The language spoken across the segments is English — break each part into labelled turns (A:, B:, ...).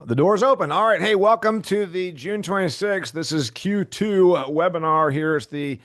A: The door's open. All right. Hey, welcome to the June 26th. This is Q2 webinar here. It's the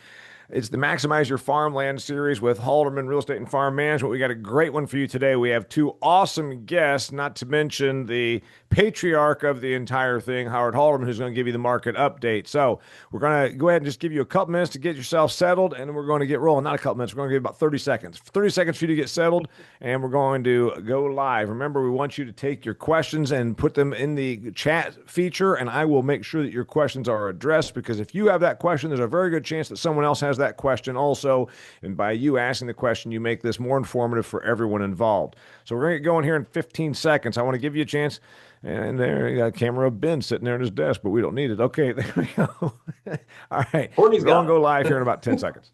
A: Maximize Your Farmland series with Halderman Real Estate and Farm Management. We got a great one for you today. We have two awesome guests, not to mention the patriarch of the entire thing, Howard Halderman, who's going to give you the market update. So we're going to go ahead and just give you a couple minutes to get yourself settled, and then we're going to get rolling. Not a couple minutes. We're going to give about 30 seconds. 30 seconds for you to get settled, and we're going to go live. Remember, we want you to take your questions and put them in the chat feature, and I will make sure that your questions are addressed, because if you have that question, there's a very good chance that someone else has that question also. And by you asking the question, you make this more informative for everyone involved. So we're going to get going here in 15 seconds. I want to give you a chance. And there you got a camera of Ben sitting there at his desk, but we don't need it. Okay, there we go. All right.
B: Courtney's
A: We're going
B: got
A: to
B: it.
A: go live here in about 10 seconds.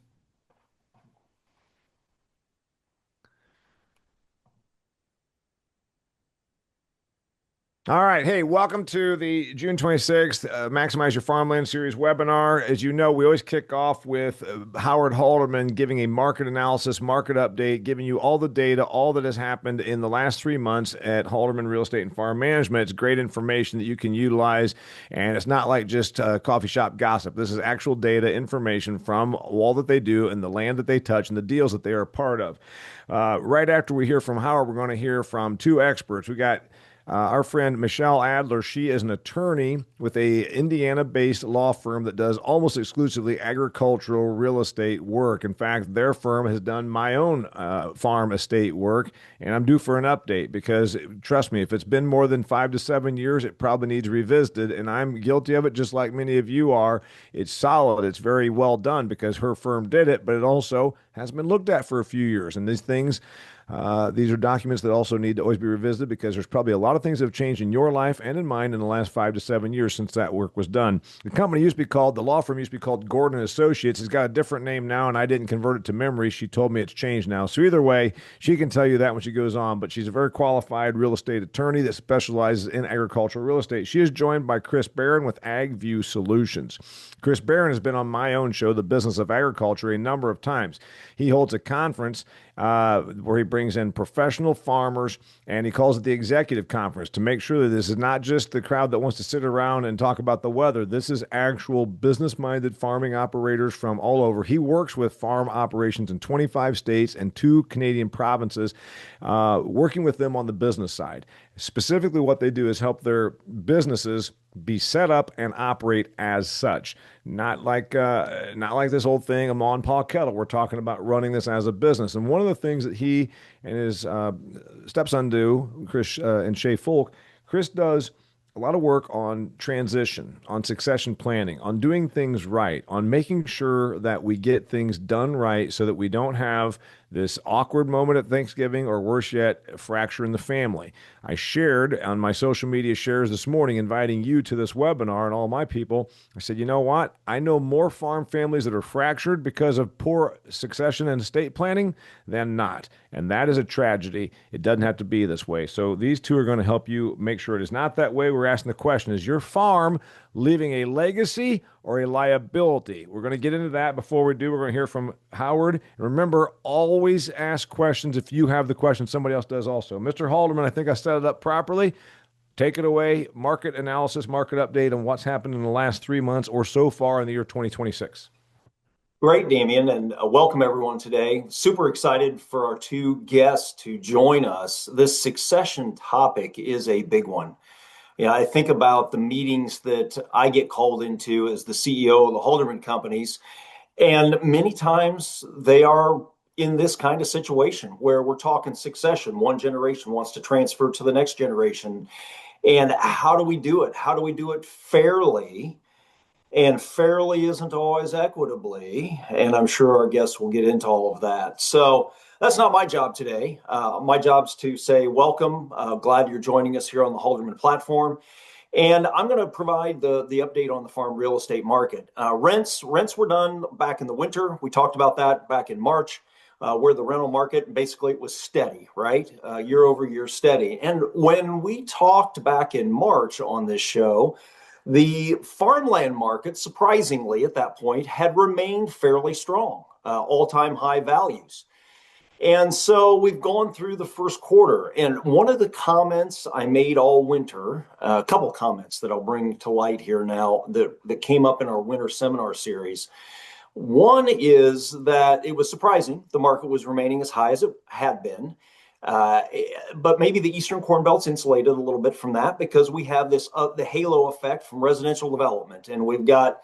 A: All right. Hey, welcome to the June 26th Maximize Your Farmland series webinar. As you know, we always kick off with Howard Halderman giving a market analysis, market update, giving you all the data, all that has happened in the last 3 months at Halderman Real Estate and Farm Management. It's great information that you can utilize, and it's not like just coffee shop gossip. This is actual data, information from all that they do and the land that they touch and the deals that they are a part of. Right after we hear from Howard, we're going to hear from two experts. We got our friend Michelle Adler. She is an attorney with a Indiana-based law firm that does almost exclusively agricultural real estate work. In fact, their firm has done my own farm estate work, and I'm due for an update because, trust me, if it's been more than 5 to 7 years, it probably needs revisited, and I'm guilty of it just like many of you are. It's solid. It's very well done because her firm did it, but it also hasn't been looked at for a few years, and these are documents that also need to always be revisited because there's probably a lot of things that have changed in your life and in mine in the last 5 to 7 years since that work was done. The law firm used to be called Gordon and Associates. It's got a different name now, and I didn't convert it to memory. She told me it's changed now. So either way, she can tell you that when she goes on, but she's a very qualified real estate attorney that specializes in agricultural real estate. She is joined by Chris Barron with AgView Solutions. Chris Barron has been on my own show, The Business of Agriculture, a number of times. He holds a conference where he brings in professional farmers, and he calls it the executive conference to make sure that this is not just the crowd that wants to sit around and talk about the weather. This is actual business-minded farming operators from all over. He works with farm operations in 25 states and 2 Canadian provinces, working with them on the business side. Specifically, what they do is help their businesses be set up and operate as such. Not like this old thing, a Ma and Pa kettle. We're talking about running this as a business. And one of the things that he and his stepson do, Chris and Shay Folk, Chris does a lot of work on transition, on succession planning, on doing things right, on making sure that we get things done right so that we don't have this awkward moment at Thanksgiving, or worse yet, a fracture in the family. I shared on my social media shares this morning, inviting you to this webinar and all my people. I said, you know what? I know more farm families that are fractured because of poor succession and estate planning than not. And that is a tragedy. It doesn't have to be this way. So these two are going to help you make sure it is not that way. We're asking the question, is your farm leaving a legacy or a liability? We're going to get into that. Before we do, we're going to hear from Howard. And remember, always ask questions. If you have the question, somebody else does also. Mr. Halderman, I think I set it up properly. Take it away. Market analysis, market update on what's happened in the last 3 months or so far in the year 2026.
B: Great, Damien, and welcome everyone today. Super excited for our two guests to join us. This succession topic is a big one. I think about the meetings that I get called into as the CEO of the Halderman companies, and many times they are in this kind of situation where we're talking succession. One generation wants to transfer to the next generation. And how do we do it? How do we do it fairly? And fairly isn't always equitably. And I'm sure our guests will get into all of that. So that's not my job today. My job's to say welcome. Glad you're joining us here on the Halderman platform. And I'm going to provide the update on the farm real estate market. Rents were done back in the winter. We talked about that back in March, where the rental market, basically it was steady, right? Year over year steady. And when we talked back in March on this show, the farmland market, surprisingly at that point, had remained fairly strong, all-time high values. And so we've gone through the first quarter. And one of the comments I made all winter, a couple comments that I'll bring to light here now that came up in our winter seminar series. One is that it was surprising the market was remaining as high as it had been. Uh, but maybe the Eastern Corn Belt's insulated a little bit from that because we have this the halo effect from residential development, and we've got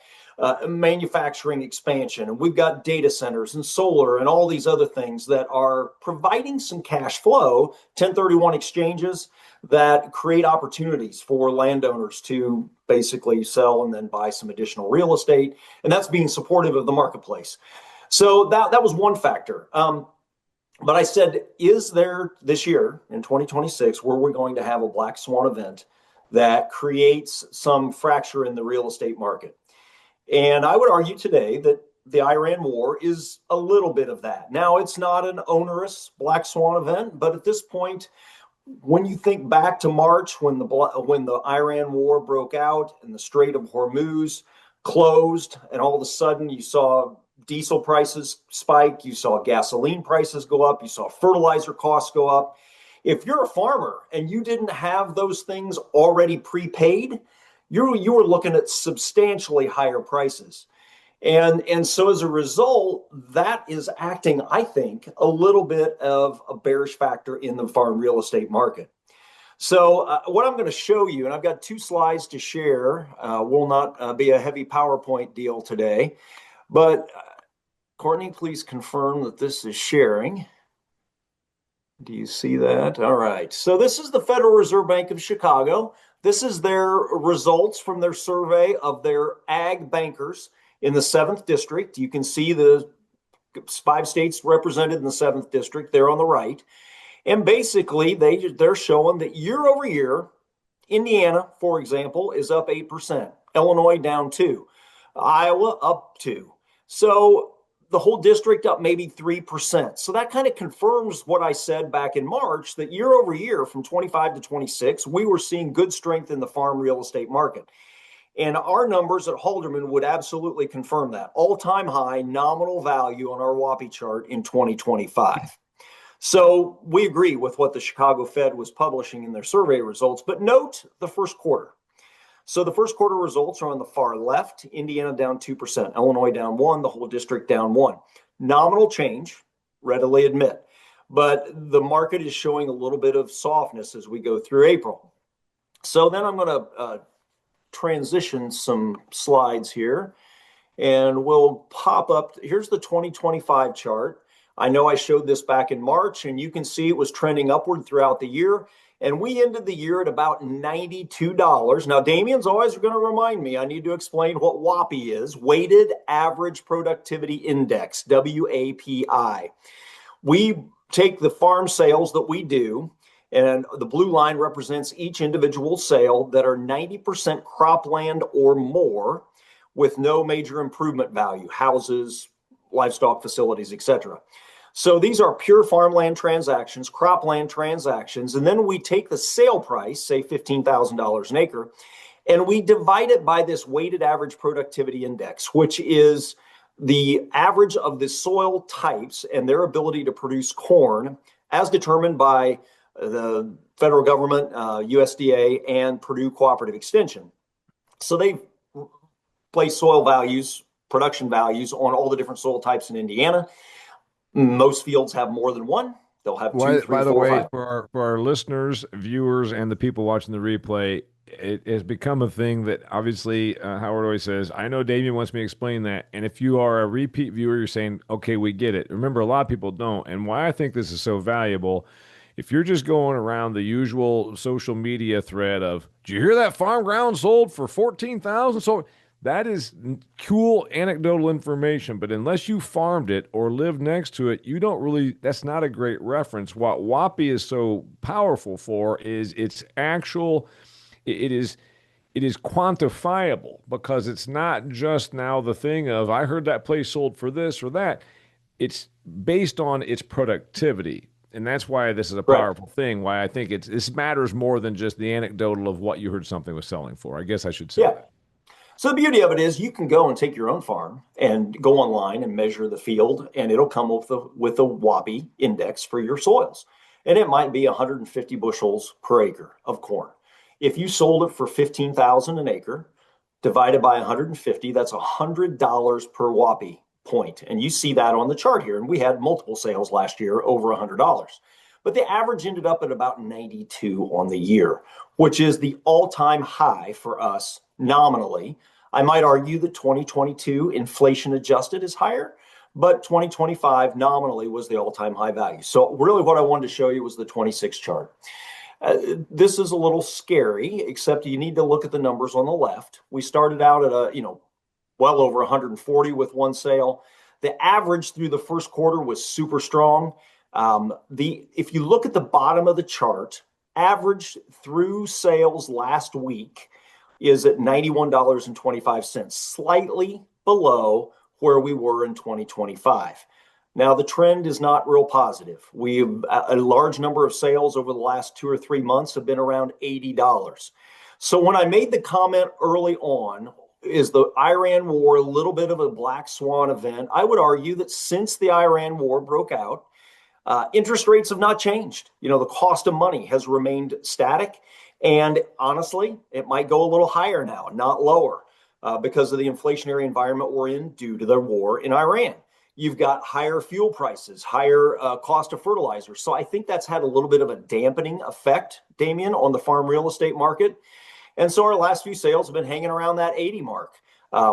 B: manufacturing expansion, and we've got data centers and solar and all these other things that are providing some cash flow, 1031 exchanges that create opportunities for landowners to basically sell and then buy some additional real estate, and that's being supportive of the marketplace. So that was one factor. But I said, is there this year in 2026 where we're going to have a black swan event that creates some fracture in the real estate market? And I would argue today that the Iran war is a little bit of that. Now, it's not an onerous black swan event, but at this point, when you think back to March when the Iran war broke out and the Strait of Hormuz closed, and all of a sudden you saw diesel prices spike, you saw gasoline prices go up, you saw fertilizer costs go up. If you're a farmer and you didn't have those things already prepaid, you were looking at substantially higher prices. And so as a result, that is acting, I think, a little bit of a bearish factor in the farm real estate market. So what I'm going to show you, and I've got two slides to share, will not be a heavy PowerPoint deal today, but Courtney, please confirm that this is sharing. Do you see that? All right. So this is the Federal Reserve Bank of Chicago. This is their results from their survey of their ag bankers in the 7th district. You can see the 5 states represented in the 7th district there on the right. And basically, they're showing that year over year, Indiana, for example, is up 8%. Illinois down 2%. Iowa up 2%. So the whole district up maybe 3%. So that kind of confirms what I said back in March, that year over year from 25 to 26, we were seeing good strength in the farm real estate market. And our numbers at Halderman would absolutely confirm that. All-time high nominal value on our WAPI chart in 2025. So we agree with what the Chicago Fed was publishing in their survey results, but note the first quarter. So the first quarter results are on the far left. Indiana down 2%, Illinois down 1%, the whole district down 1%. Nominal change, readily admit, but the market is showing a little bit of softness as we go through April. So then I'm going to transition some slides here, and we'll pop up. Here's the 2025 chart. I know I showed this back in March, and you can see it was trending upward throughout the year. And we ended the year at about $92. Now, Damien's always going to remind me I need to explain what WAPI is, Weighted Average Productivity Index, WAPI. We take the farm sales that we do, and the blue line represents each individual sale that are 90% cropland or more with no major improvement value, houses, livestock facilities, etc. So these are pure farmland transactions, cropland transactions, and then we take the sale price, say $15,000 an acre, and we divide it by this weighted average productivity index, which is the average of the soil types and their ability to produce corn as determined by the federal government, USDA, and Purdue Cooperative Extension. So they place soil values, production values on all the different soil types in Indiana. Most fields have more than one. They'll have two, three,
A: By the
B: four,
A: way,
B: five.
A: for our listeners, viewers, and the people watching the replay, it has become a thing that obviously Howard always says, I know Damien wants me to explain that. And if you are a repeat viewer, you're saying, okay, we get it. Remember, a lot of people don't. And why I think this is so valuable, if you're just going around the usual social media thread of, did you hear that farm ground sold for 14,000? So that is cool anecdotal information, but unless you farmed it or lived next to it, you don't really, that's not a great reference. What WAPI is so powerful for is its actual, it is quantifiable, because it's not just now the thing of, I heard that place sold for this or that. It's based on its productivity. And that's why this is a
B: Right.
A: powerful thing, why I think this matters more than just the anecdotal of what you heard something was selling for. I guess I should say
B: Yeah.
A: that.
B: So the beauty of it is you can go and take your own farm and go online and measure the field, and it'll come with a WAPI index for your soils. And it might be 150 bushels per acre of corn. If you sold it for 15,000 an acre, divided by 150, that's $100 per WAPI point. And you see that on the chart here. And we had multiple sales last year over $100. But the average ended up at about 92 on the year, which is the all-time high for us nominally. I might argue that 2022 inflation adjusted is higher, but 2025 nominally was the all-time high value. So really what I wanted to show you was the 26 chart. This is a little scary, except you need to look at the numbers on the left. We started out at well over 140 with one sale. The average through the first quarter was super strong. If you look at the bottom of the chart, average through sales last week is at $91.25, slightly below where we were in 2025. Now, the trend is not real positive. A large number of sales over the last 2 or 3 months have been around $80. So when I made the comment early on, is the Iran war a little bit of a black swan event? I would argue that since the Iran war broke out, interest rates have not changed. The cost of money has remained static. And honestly, it might go a little higher now, not lower, because of the inflationary environment we're in due to the war in Iran. You've got higher fuel prices, higher cost of fertilizer. So I think that's had a little bit of a dampening effect, Damien, on the farm real estate market. And so our last few sales have been hanging around that 80 mark.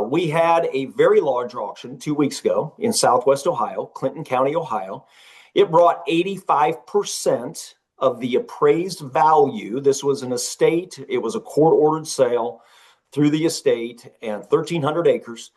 B: We had a very large auction 2 weeks ago in Southwest Ohio, Clinton County, Ohio. It brought 85% of the appraised value. This was an estate. It was a court-ordered sale through the estate and 1,300 acres.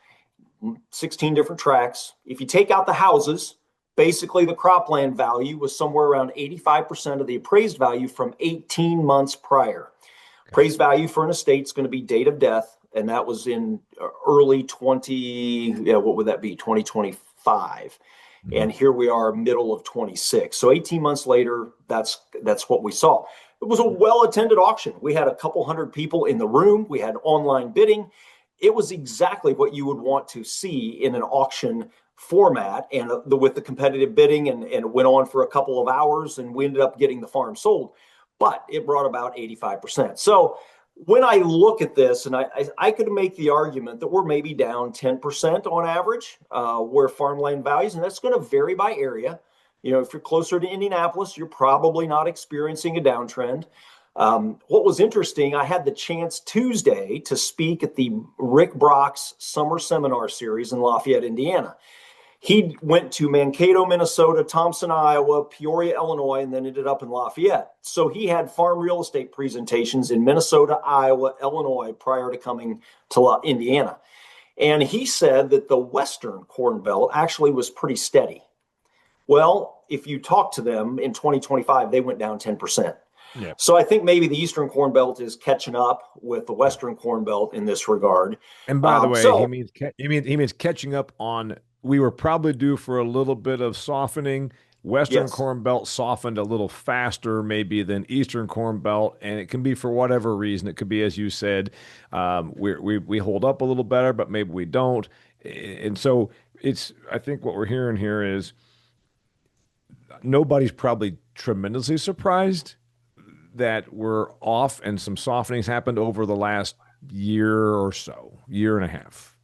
B: 16 different tracks. If you take out the houses, basically the cropland value was somewhere around 85% of the appraised value from 18 months prior. Okay. Appraised value for an estate is going to be date of death, and that was in early 2025. Mm-hmm. And here we are, middle of 26. So 18 months later, that's what we saw. It was a well-attended auction. We had a couple hundred people in the room. We had online bidding. It was exactly what you would want to see in an auction format, and with the competitive bidding, and it went on for a couple of hours, and we ended up getting the farm sold. But it brought about 85%. So when I look at this, and I could make the argument that we're maybe down 10% on average where farmland values, and that's going to vary by area. If you're closer to Indianapolis, you're probably not experiencing a downtrend. What was interesting, I had the chance Tuesday to speak at the Rick Brock's Summer Seminar Series in Lafayette, Indiana. He went to Mankato, Minnesota, Thompson, Iowa, Peoria, Illinois, and then ended up in Lafayette. So he had farm real estate presentations in Minnesota, Iowa, Illinois prior to coming to Indiana. And he said that the Western Corn Belt actually was pretty steady. Well, if you talk to them in 2025, they went down 10%. Yeah. So I think maybe the Eastern Corn Belt is catching up with the Western Corn Belt in this regard.
A: And by the way, he means catching up on. We were probably due for a little bit of softening. Western Corn Belt softened a little faster maybe than Eastern Corn Belt, and it can be for whatever reason. It could be, as you said, we hold up a little better, but maybe we don't. And so I think what we're hearing here is nobody's probably tremendously surprised that we're off and some softenings happened over the last year or so, year and a half.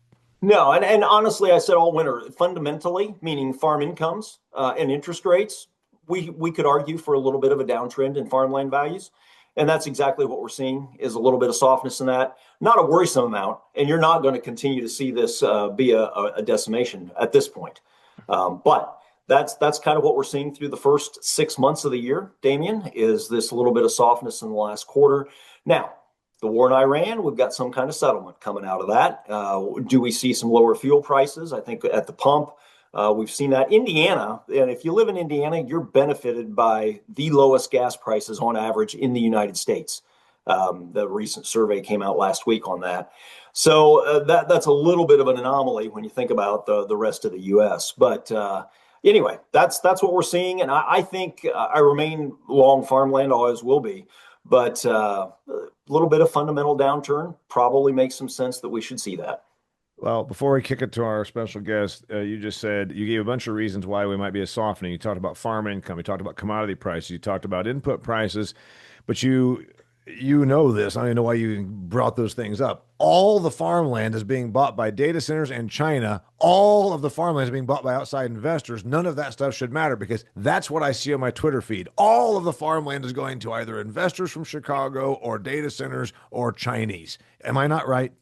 B: No, and honestly, I said all winter, fundamentally, meaning farm incomes and interest rates, we could argue for a little bit of a downtrend in farmland values. And that's exactly what we're seeing, is a little bit of softness in that. Not a worrisome amount, and you're not going to continue to see this be a decimation at this point. But that's kind of what we're seeing through the first 6 months of the year, Damien, is this little bit of softness in the last quarter. Now, the war in Iran, we've got some kind of settlement coming out of that. Do we see some lower fuel prices? I think at the pump, we've seen that. Indiana, and if you live in Indiana, you're benefited by the lowest gas prices on average in the United States. The recent survey came out last week on that. So that's a little bit of an anomaly when you think about the rest of the U.S. But anyway, that's what we're seeing. And I think I remain long farmland, always will be. But little bit of fundamental downturn probably makes some sense that we should see that.
A: Well, before we kick it to our special guest, you just said you gave a bunch of reasons why we might be a softening. You talked about farm income, you talked about commodity prices, you talked about input prices, but you know this. I don't even know why you brought those things up. All the farmland is being bought by data centers and China. All of the farmland is being bought by outside investors. None of that stuff should matter because that's what I see on my Twitter feed. All of the farmland is going to either investors from Chicago or data centers or Chinese. Am I not right?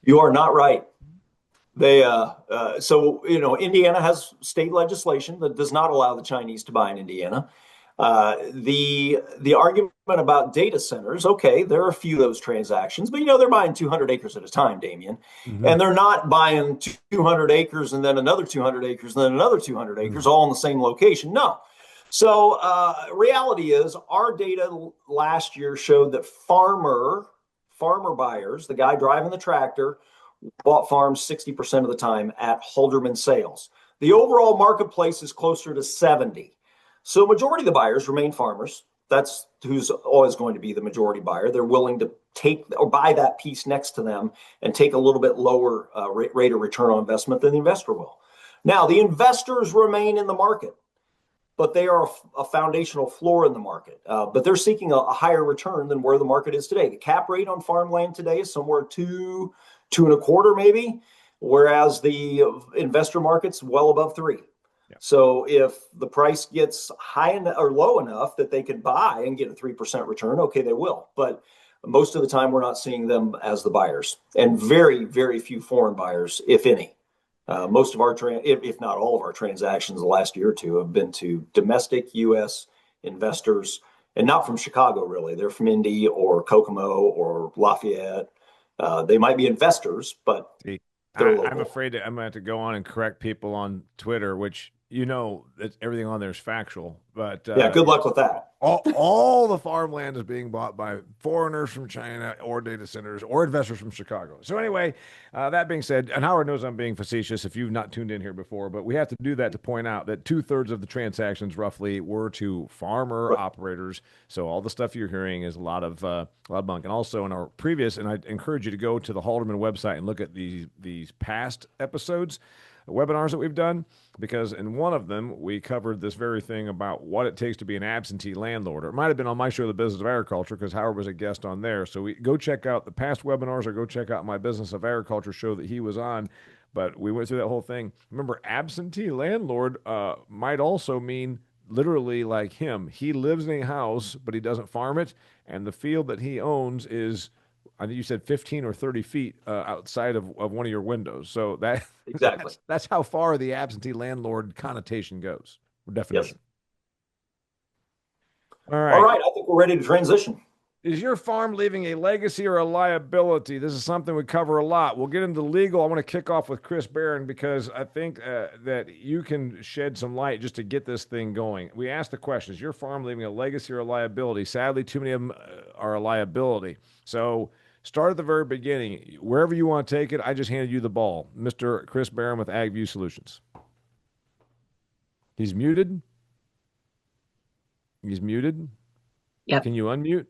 B: You are not right. So Indiana has state legislation that does not allow the Chinese to buy in Indiana. The argument about data centers, okay, there are a few of those transactions, but they're buying 200 acres at a time, Damien,
A: Mm-hmm.
B: and they're not buying 200 acres and then another 200 acres and then another 200 acres
A: Mm-hmm.
B: all in the same location. No. So reality is, our data last year showed that farmer buyers, the guy driving the tractor, bought farms 60% of the time at Halderman sales. The overall marketplace is closer to 70. So majority of the buyers remain farmers. That's who's always going to be the majority buyer. They're willing to take or buy that piece next to them and take a little bit lower rate of return on investment than the investor will. Now, the investors remain in the market, but they are a foundational floor in the market. But they're seeking a higher return than where the market is today. The cap rate on farmland today is somewhere two and a quarter maybe, whereas the investor market's well above three.
A: Yeah.
B: So if the price gets high or low enough that they could buy and get a 3% return, okay, they will. But most of the time, we're not seeing them as the buyers, and very, very few foreign buyers, if any. Most of our, if not all of our transactions the last year or two have been to domestic U.S. investors, and not from Chicago, really. They're from Indy or Kokomo or Lafayette. They might be investors, but
A: See,
B: they're
A: I'm
B: local.
A: afraid that I'm gonna have to go on and correct people on Twitter, which that everything on there is factual, but
B: Yeah, good luck with that.
A: all the farmland is being bought by foreigners from China or data centers or investors from Chicago. So anyway, that being said, and Howard knows I'm being facetious if you've not tuned in here before, but we have to do that to point out that 2/3 of the transactions roughly were to farmer
B: Right.
A: operators. So all the stuff you're hearing is a lot of bunk. And also in our previous, and I encourage you to go to the Haldeman website and look at these past episodes, webinars that we've done, because in one of them we covered this very thing about what it takes to be an absentee landlord. Or it might have been on my show, The Business of Agriculture, because Howard was a guest on there. So we go check out the past webinars or go check out my Business of Agriculture show that he was on. But we went through that whole thing. Remember, absentee landlord might also mean literally like him. He lives in a house, but he doesn't farm it, and the field that he owns is, I think you said 15 or 30 feet outside of one of your windows. So
B: Exactly.
A: that's how far the absentee landlord connotation goes, or
B: Yes.
A: definition. All
B: All
A: right.
B: right. I think we're ready to transition.
A: Is your farm leaving a legacy or a liability? This is something we cover a lot. We'll get into legal. I want to kick off with Chris Barron because I think that you can shed some light just to get this thing going. We asked the question, is your farm leaving a legacy or a liability? Sadly, too many of them are a liability. So start at the very beginning. Wherever you want to take it, I just handed you the ball. Mr. Chris Barron with AgView Solutions. He's muted. He's muted.
C: Yep.
A: Can you unmute?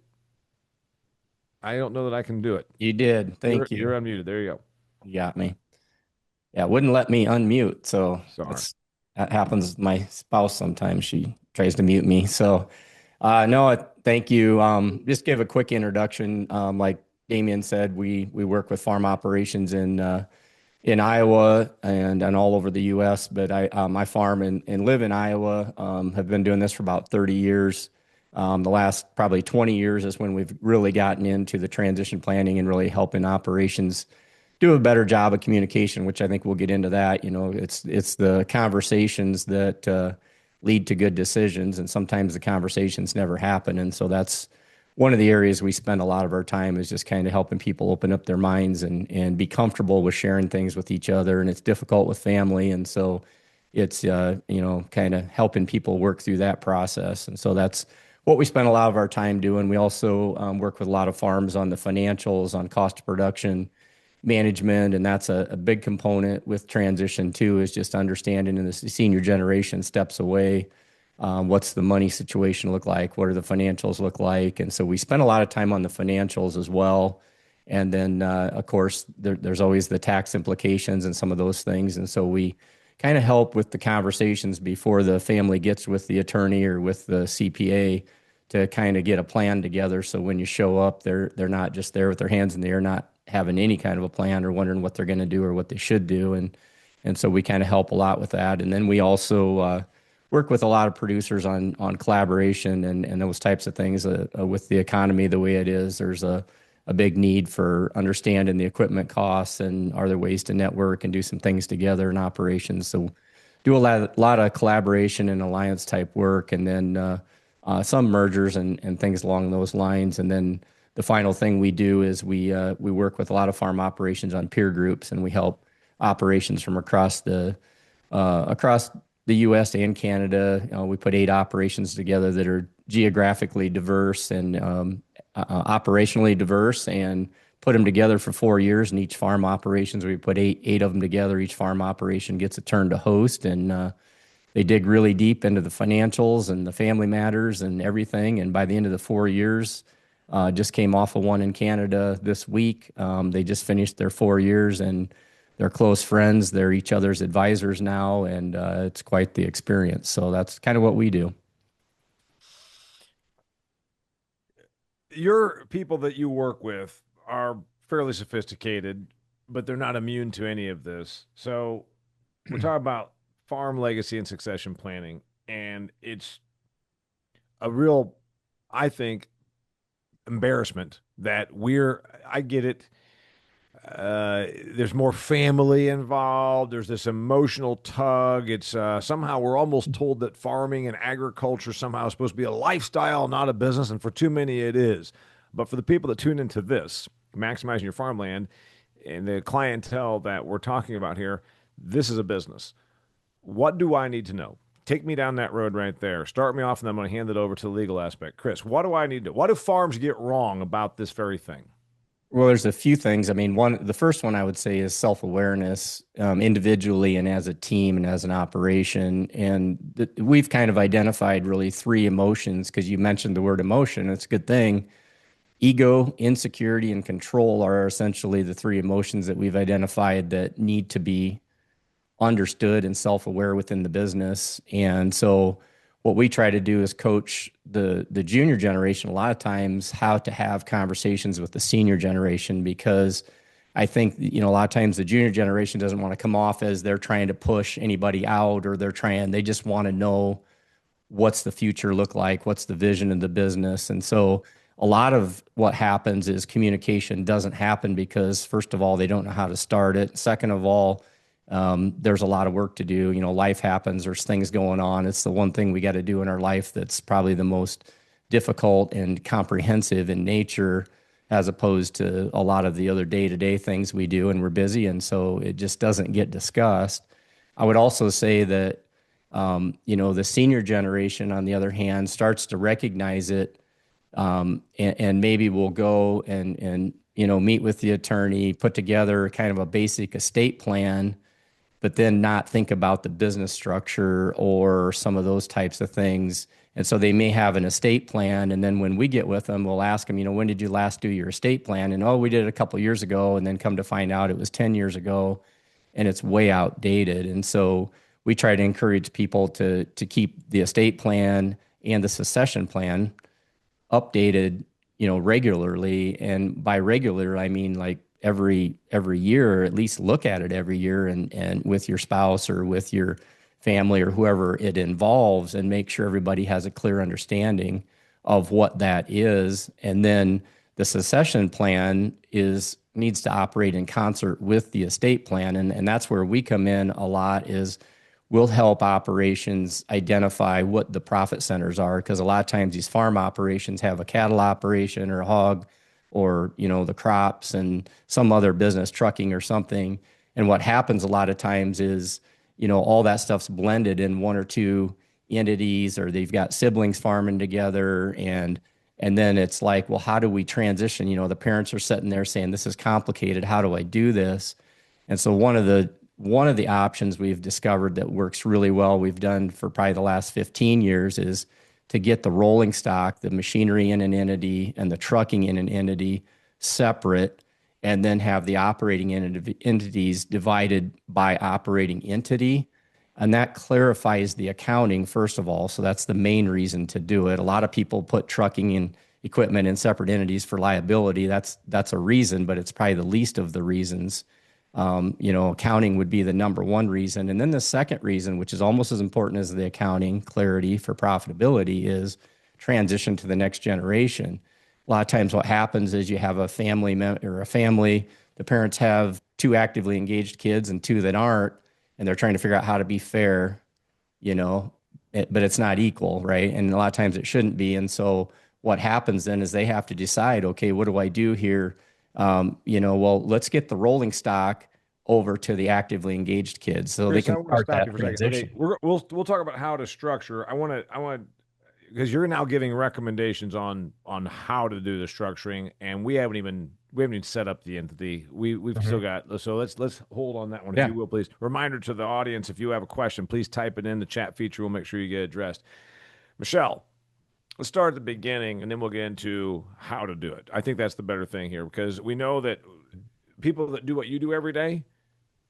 A: I don't know that I can do it.
C: You did. Thank you.
A: You're unmuted. There you go.
C: You got me. Yeah, it wouldn't let me unmute. So
A: Sorry.
C: that happens with my spouse sometimes. She tries to mute me. So no, thank you. Just give a quick introduction. Like Damien said, we work with farm operations in Iowa and all over the U.S. But I farm and live in Iowa. Have been doing this for about 30 years. The last probably 20 years is when we've really gotten into the transition planning and really helping operations do a better job of communication, which I think we'll get into that. It's the conversations that lead to good decisions, and sometimes the conversations never happen. And so that's one of the areas we spend a lot of our time is just kind of helping people open up their minds and be comfortable with sharing things with each other. And it's difficult with family, and so it's kind of helping people work through that process. And so that's what we spend a lot of our time doing. We also work with a lot of farms on the financials, on cost of production management, and that's a big component with transition too, is just understanding, and the senior generation steps away What's the money situation look like? What do the financials look like? And so we spend a lot of time on the financials as well. And then, of course, there's always the tax implications and some of those things. And so we kind of help with the conversations before the family gets with the attorney or with the CPA to kind of get a plan together. So when you show up, they're not just there with their hands in the air, not having any kind of a plan or wondering what they're going to do or what they should do. And so we kind of help a lot with that. And then we also work with a lot of producers on collaboration and those types of things. With the economy the way it is, there's a big need for understanding the equipment costs and are there ways to network and do some things together in operations. So do a lot of collaboration and alliance type work, and then some mergers and things along those lines. And then the final thing we do is we work with a lot of farm operations on peer groups, and we help operations from across the U.S. and Canada. We put 8 operations together that are geographically diverse and operationally diverse, and put them together for 4 years. And each farm operations, we put eight of them together. Each farm operation gets a turn to host, and they dig really deep into the financials and the family matters and everything. And by the end of the 4 years, just came off of one in Canada this week. They just finished their 4 years, and they're close friends. They're each other's advisors now, and it's quite the experience. So that's kind of what we do.
A: Your people that you work with are fairly sophisticated, but they're not immune to any of this. So we're talking about farm legacy and succession planning, and it's a real, I think, embarrassment that I get it. There's more family involved. There's this emotional tug. It's somehow we're almost told that farming and agriculture somehow is supposed to be a lifestyle, not a business. And for too many, it is. But for the people that tune into this, maximizing your farmland, and the clientele that we're talking about here, this is a business. What do I need to know? Take me down that road right there. Start me off, and I'm going to hand it over to the legal aspect. Chris, what do I need to? What do farms get wrong about this very thing?
C: Well, there's a few things. I mean, the first one I would say is self-awareness, individually and as a team and as an operation. And we've kind of identified really 3 emotions, because you mentioned the word emotion. It's a good thing. Ego, insecurity, and control are essentially the 3 emotions that we've identified that need to be understood and self-aware within the business. And so what we try to do is coach the junior generation a lot of times how to have conversations with the senior generation, because I think, a lot of times the junior generation doesn't want to come off as they're trying to push anybody out, or they just want to know what's the future look like, what's the vision of the business. And so a lot of what happens is communication doesn't happen because, first of all, they don't know how to start it. Second of all, there's a lot of work to do. Life happens, there's things going on. It's the one thing we got to do in our life that's probably the most difficult and comprehensive in nature, as opposed to a lot of the other day-to-day things we do, and we're busy, and so it just doesn't get discussed. I would also say that the senior generation, on the other hand, starts to recognize it, and maybe we'll go and meet with the attorney, put together kind of a basic estate plan, but then not think about the business structure or some of those types of things. And so they may have an estate plan, and then when we get with them, we'll ask them, when did you last do your estate plan? And we did it a couple of years ago, and then come to find out it was 10 years ago, and it's way outdated. And so we try to encourage people to keep the estate plan and the succession plan updated, regularly. And by regular, I mean like every year, or at least look at it every year, and with your spouse or with your family or whoever it involves, and make sure everybody has a clear understanding of what that is. And then the succession plan needs to operate in concert with the estate plan. And that's where we come in a lot, is we'll help operations identify what the profit centers are, because a lot of times these farm operations have a cattle operation or a hog, or the crops and some other business, trucking or something. And what happens a lot of times is all that stuff's blended in 1 or 2 entities, or they've got siblings farming together, and then it's like, well, how do we transition? The parents are sitting there saying, this is complicated, how do I do this? And so one of the one of the options we've discovered that works really well, we've done for probably the last 15 years, is to get the rolling stock, the machinery in an entity, and the trucking in an entity separate, and then have the operating entities divided by operating entity. And that clarifies the accounting, first of all. So that's the main reason to do it. A lot of people put trucking and equipment in separate entities for liability. That's a reason, but it's probably the least of the reasons. Accounting would be the number one reason. And then the second reason, which is almost as important as the accounting clarity for profitability, is transition to the next generation. A lot of times what happens is you have a family or a family, the parents have two actively engaged kids and two that aren't, and they're trying to figure out how to be fair, but it's not equal, right? And a lot of times it shouldn't be. And so what happens then is they have to decide, okay, what do I do here? Well, let's get the rolling stock over to the actively engaged kids so
A: Chris,
C: they
A: I
C: can
A: want to
C: start
A: stop
C: that
A: you for a second.
C: transition.
A: Okay, we'll talk about how to structure. I want to because you're now giving recommendations on how to do the structuring, and we haven't even set up the entity. We've still got, so let's hold on that one if
C: Yeah.
A: you will, please. Reminder to the audience: if you have a question, please type it in the chat feature. We'll make sure you get addressed. Michelle, let's start at the beginning, and then we'll get into how to do it. I think that's the better thing here because we know that people that do what you do every day,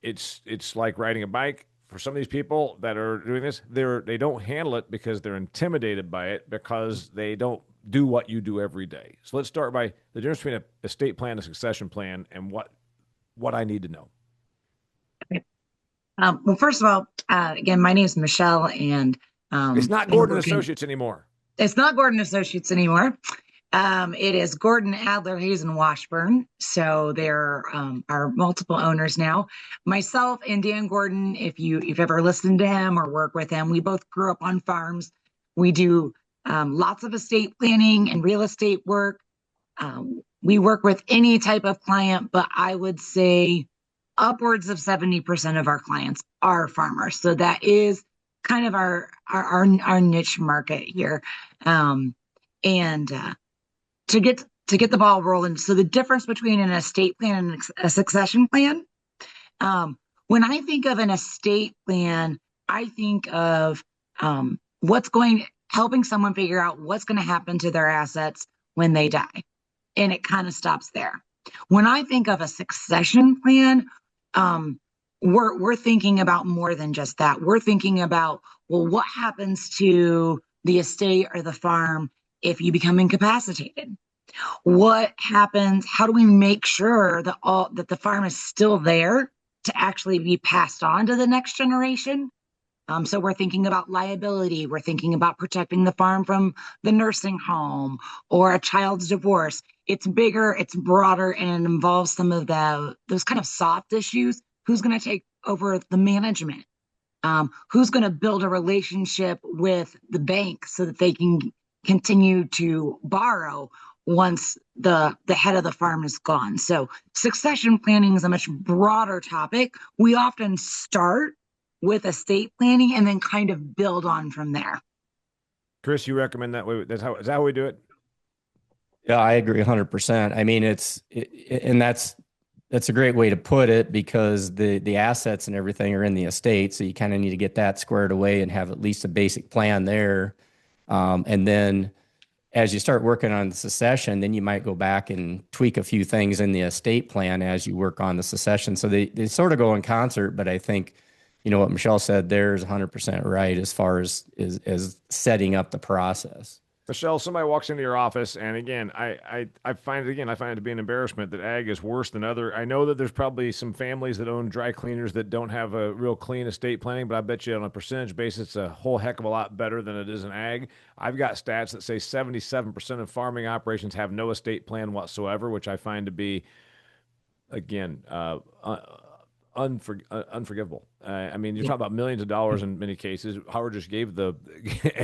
A: it's like riding a bike. For some of these people that are doing this, they don't handle it because they're intimidated by it because they don't do what you do every day. So let's start by the difference between a estate plan, a succession plan, and what I need to know.
D: Okay. Well, first of all, again, my name is Michelle, and
A: It's not Gordon Associates anymore.
D: It's not Gordon Associates anymore. It is Gordon, Adler, Hayes, and Washburn. So there are multiple owners now. Myself and Dan Gordon, if you've ever listened to him or work with him, we both grew up on farms. We do lots of estate planning and real estate work. We work with any type of client, but I would say upwards of 70% of our clients are farmers. So that is kind of our niche market here. And to get the ball rolling. So the difference between an estate plan and a succession plan. When I think of an estate plan, I think of helping someone figure out what's going to happen to their assets when they die. And it kind of stops there. When I think of a succession plan, we're thinking about more than just that. We're thinking about, well, what happens to the estate or the farm if you become incapacitated? What happens? How do we make sure that the farm is still there to actually be passed on to the next generation? So we're thinking about liability. We're thinking about protecting the farm from the nursing home or a child's divorce. It's bigger, it's broader, and it involves some of those kind of soft issues. Who's going to take over the management? Who's going to build a relationship with the bank so that they can continue to borrow once the head of the farm is gone? So succession planning is a much broader topic. We often start with estate planning and then kind of build on from there.
A: Chris, you recommend that way? Is that how we do it?
C: Yeah, I agree 100%. I mean, and that's a great way to put it because the assets and everything are in the estate. So you kind of need to get that squared away and have at least a basic plan there. And then as you start working on the succession, then you might go back and tweak a few things in the estate plan as you work on the succession. So they sort of go in concert, but I think, what Michelle said there is 100% right as far as setting up the process.
A: Michelle, somebody walks into your office, and again, I find it to be an embarrassment that ag is worse than other. I know that there's probably some families that own dry cleaners that don't have a real clean estate planning, but I bet you on a percentage basis, it's a whole heck of a lot better than it is in ag. I've got stats that say 77% of farming operations have no estate plan whatsoever, which I find to be, again, unforgivable. I mean, you're talking about millions of dollars in many cases. Howard just gave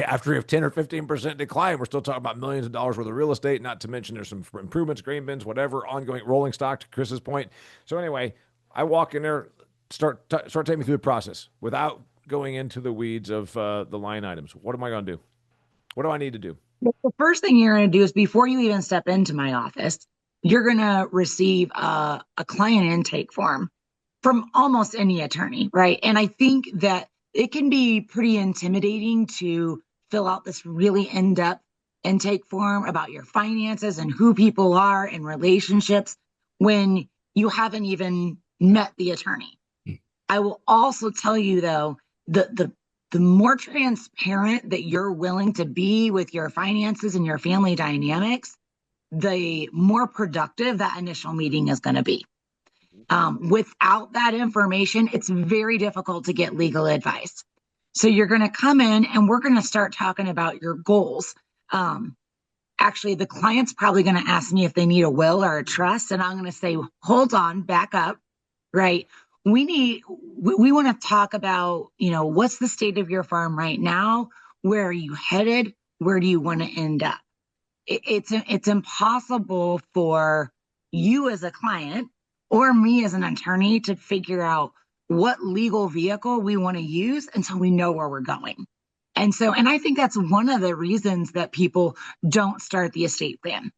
A: after a 10 or 15% decline, we're still talking about millions of dollars worth of real estate, not to mention there's some improvements, grain bins, whatever, ongoing rolling stock, to Chris's point. So anyway, I walk in there, start taking me through the process without going into the weeds of the line items. What am I going to do? What do I need to do?
D: The first thing you're going to do is before you even step into my office, you're going to receive a client intake form. from almost any attorney, right? And I think that it can be pretty intimidating to fill out this really in-depth intake form about your finances and who people are and relationships when you haven't even met the attorney. I will also tell you though, the more transparent that you're willing to be with your finances and your family dynamics, the more productive that initial meeting is going to be. Without that information, it's very difficult to get legal advice. So you're going to come in and we're going to start talking about your goals. Actually, the client's probably going to ask me if they need a will or a trust. And I'm going to say, hold on, back up, right? We want to talk about, what's the state of your farm right now? Where are you headed? Where do you want to end up? It's impossible for you as a client or me as an attorney to figure out what legal vehicle we want to use until we know where we're going. And I think that's one of the reasons that people don't start the estate plan,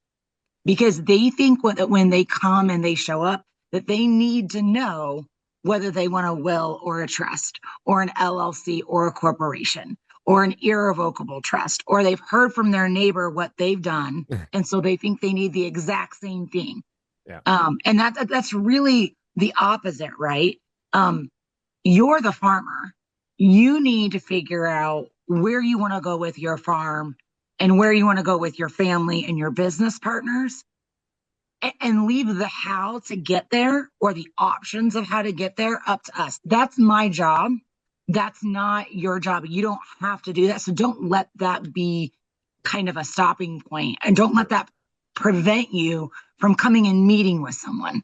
D: because they think when they come and they show up that they need to know whether they want a will or a trust or an LLC or a corporation or an irrevocable trust, or they've heard from their neighbor what they've done. And so they think they need the exact same thing.
A: Yeah.
D: And that's really the opposite, right? You're the farmer. You need to figure out where you want to go with your farm and where you want to go with your family and your business partners, and leave the how to get there or the options of how to get there up to us. That's my job. That's not your job. You don't have to do that. So don't let that be kind of a stopping point, and don't let that prevent you from coming and meeting with someone.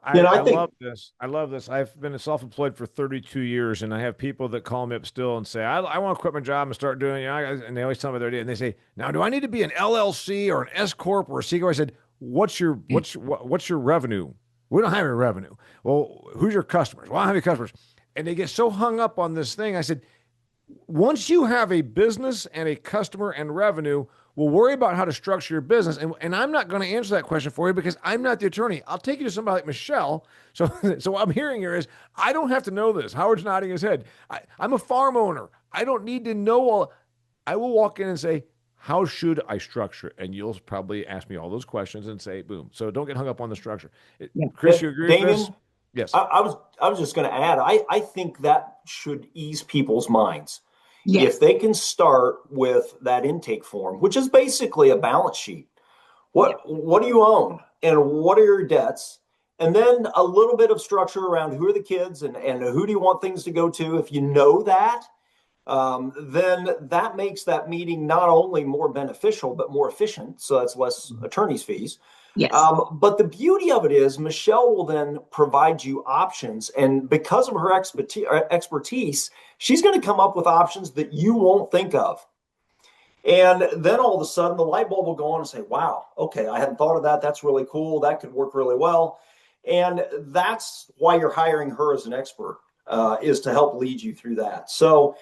A: I love this. I love this. I've been self-employed for 32 years, and I have people that call me up still and say, I want to quit my job and start doing, and they always tell me their idea. And they say, now, do I need to be an LLC or an S Corp or a C Corp? I said, what's your revenue? We don't have any revenue. Well, who's your customers? Well, I don't have any customers. And they get so hung up on this thing. I said, once you have a business and a customer and revenue, we'll worry about how to structure your business. And I'm not going to answer that question for you because I'm not the attorney. I'll take you to somebody like Michelle. So what I'm hearing here is I don't have to know this. Howard's nodding his head. I'm a farm owner. I don't need to know all. I will walk in and say, how should I structure it? And you'll probably ask me all those questions and say, boom. So don't get hung up on the structure. Chris, you agree with this? Yes.
B: I was just going to add, I think that should ease people's minds.
D: Yes.
B: If they can start with that intake form, which is basically a balance sheet. What do you own and what are your debts? And then a little bit of structure around who are the kids and who do you want things to go to? If you know that, then that makes that meeting not only more beneficial, but more efficient. So that's less attorney's fees.
D: Yes.
B: But the beauty of it is Michelle will then provide you options. And because of her expertise, she's going to come up with options that you won't think of. And then all of a sudden the light bulb will go on and say, wow, okay, I hadn't thought of that. That's really cool. That could work really well. And that's why you're hiring her as an expert, is to help lead you through that. So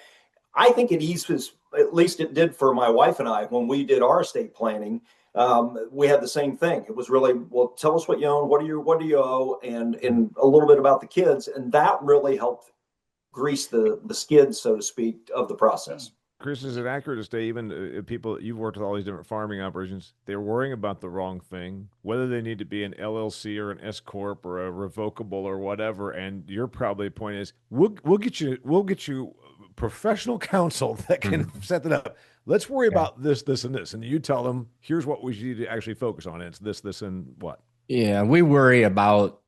B: I think it eases, at least it did for my wife and I, when we did our estate planning. We had the same thing. It was really, well, tell us what you own, what do you owe, and a little bit about the kids. And that really helped grease the skids, so to speak, of the process.
A: Chris, is it accurate to say even people, you've worked with all these different farming operations, they're worrying about the wrong thing, whether they need to be an LLC or an S Corp or a revocable or whatever. And your probably point is, we'll get you professional counsel that can set that up. Let's worry about this, and this. And you tell them, here's what we need to actually focus on. It's this, and what. Yeah,
C: we worry about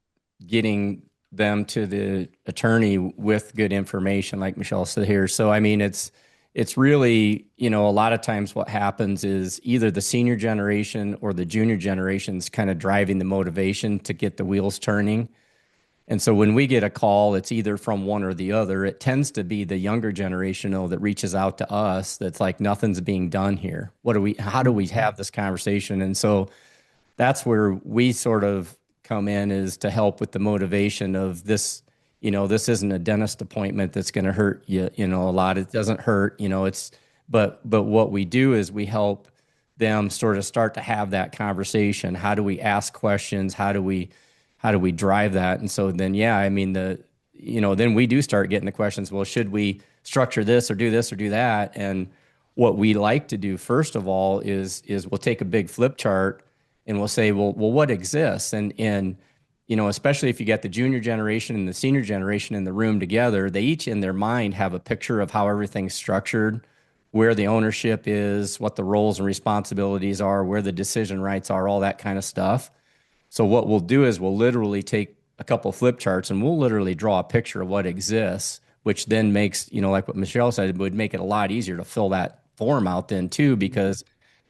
C: getting them to the attorney with good information, like Michelle said here. So, I mean, it's really, a lot of times what happens is either the senior generation or the junior generation is kind of driving the motivation to get the wheels turning. And so when we get a call, it's either from one or the other. It tends to be the younger generation that reaches out to us. That's like, nothing's being done here. How do we have this conversation? And so that's where we sort of come in, is to help with the motivation of this. This isn't a dentist appointment that's going to hurt you, a lot. It doesn't hurt, but what we do is we help them sort of start to have that conversation. How do we ask questions? How do we how do we drive that? And so then, yeah, I mean, then we do start getting the questions, well, should we structure this or do this or do that? And what we like to do, first of all, is we'll take a big flip chart and we'll say, well, what exists? And especially if you get the junior generation and the senior generation in the room together, they each in their mind have a picture of how everything's structured, where the ownership is, what the roles and responsibilities are, where the decision rights are, all that kind of stuff. So what we'll do is we'll literally take a couple of flip charts and we'll literally draw a picture of what exists, which then makes, like what Michelle said, it would make it a lot easier to fill that form out then too, because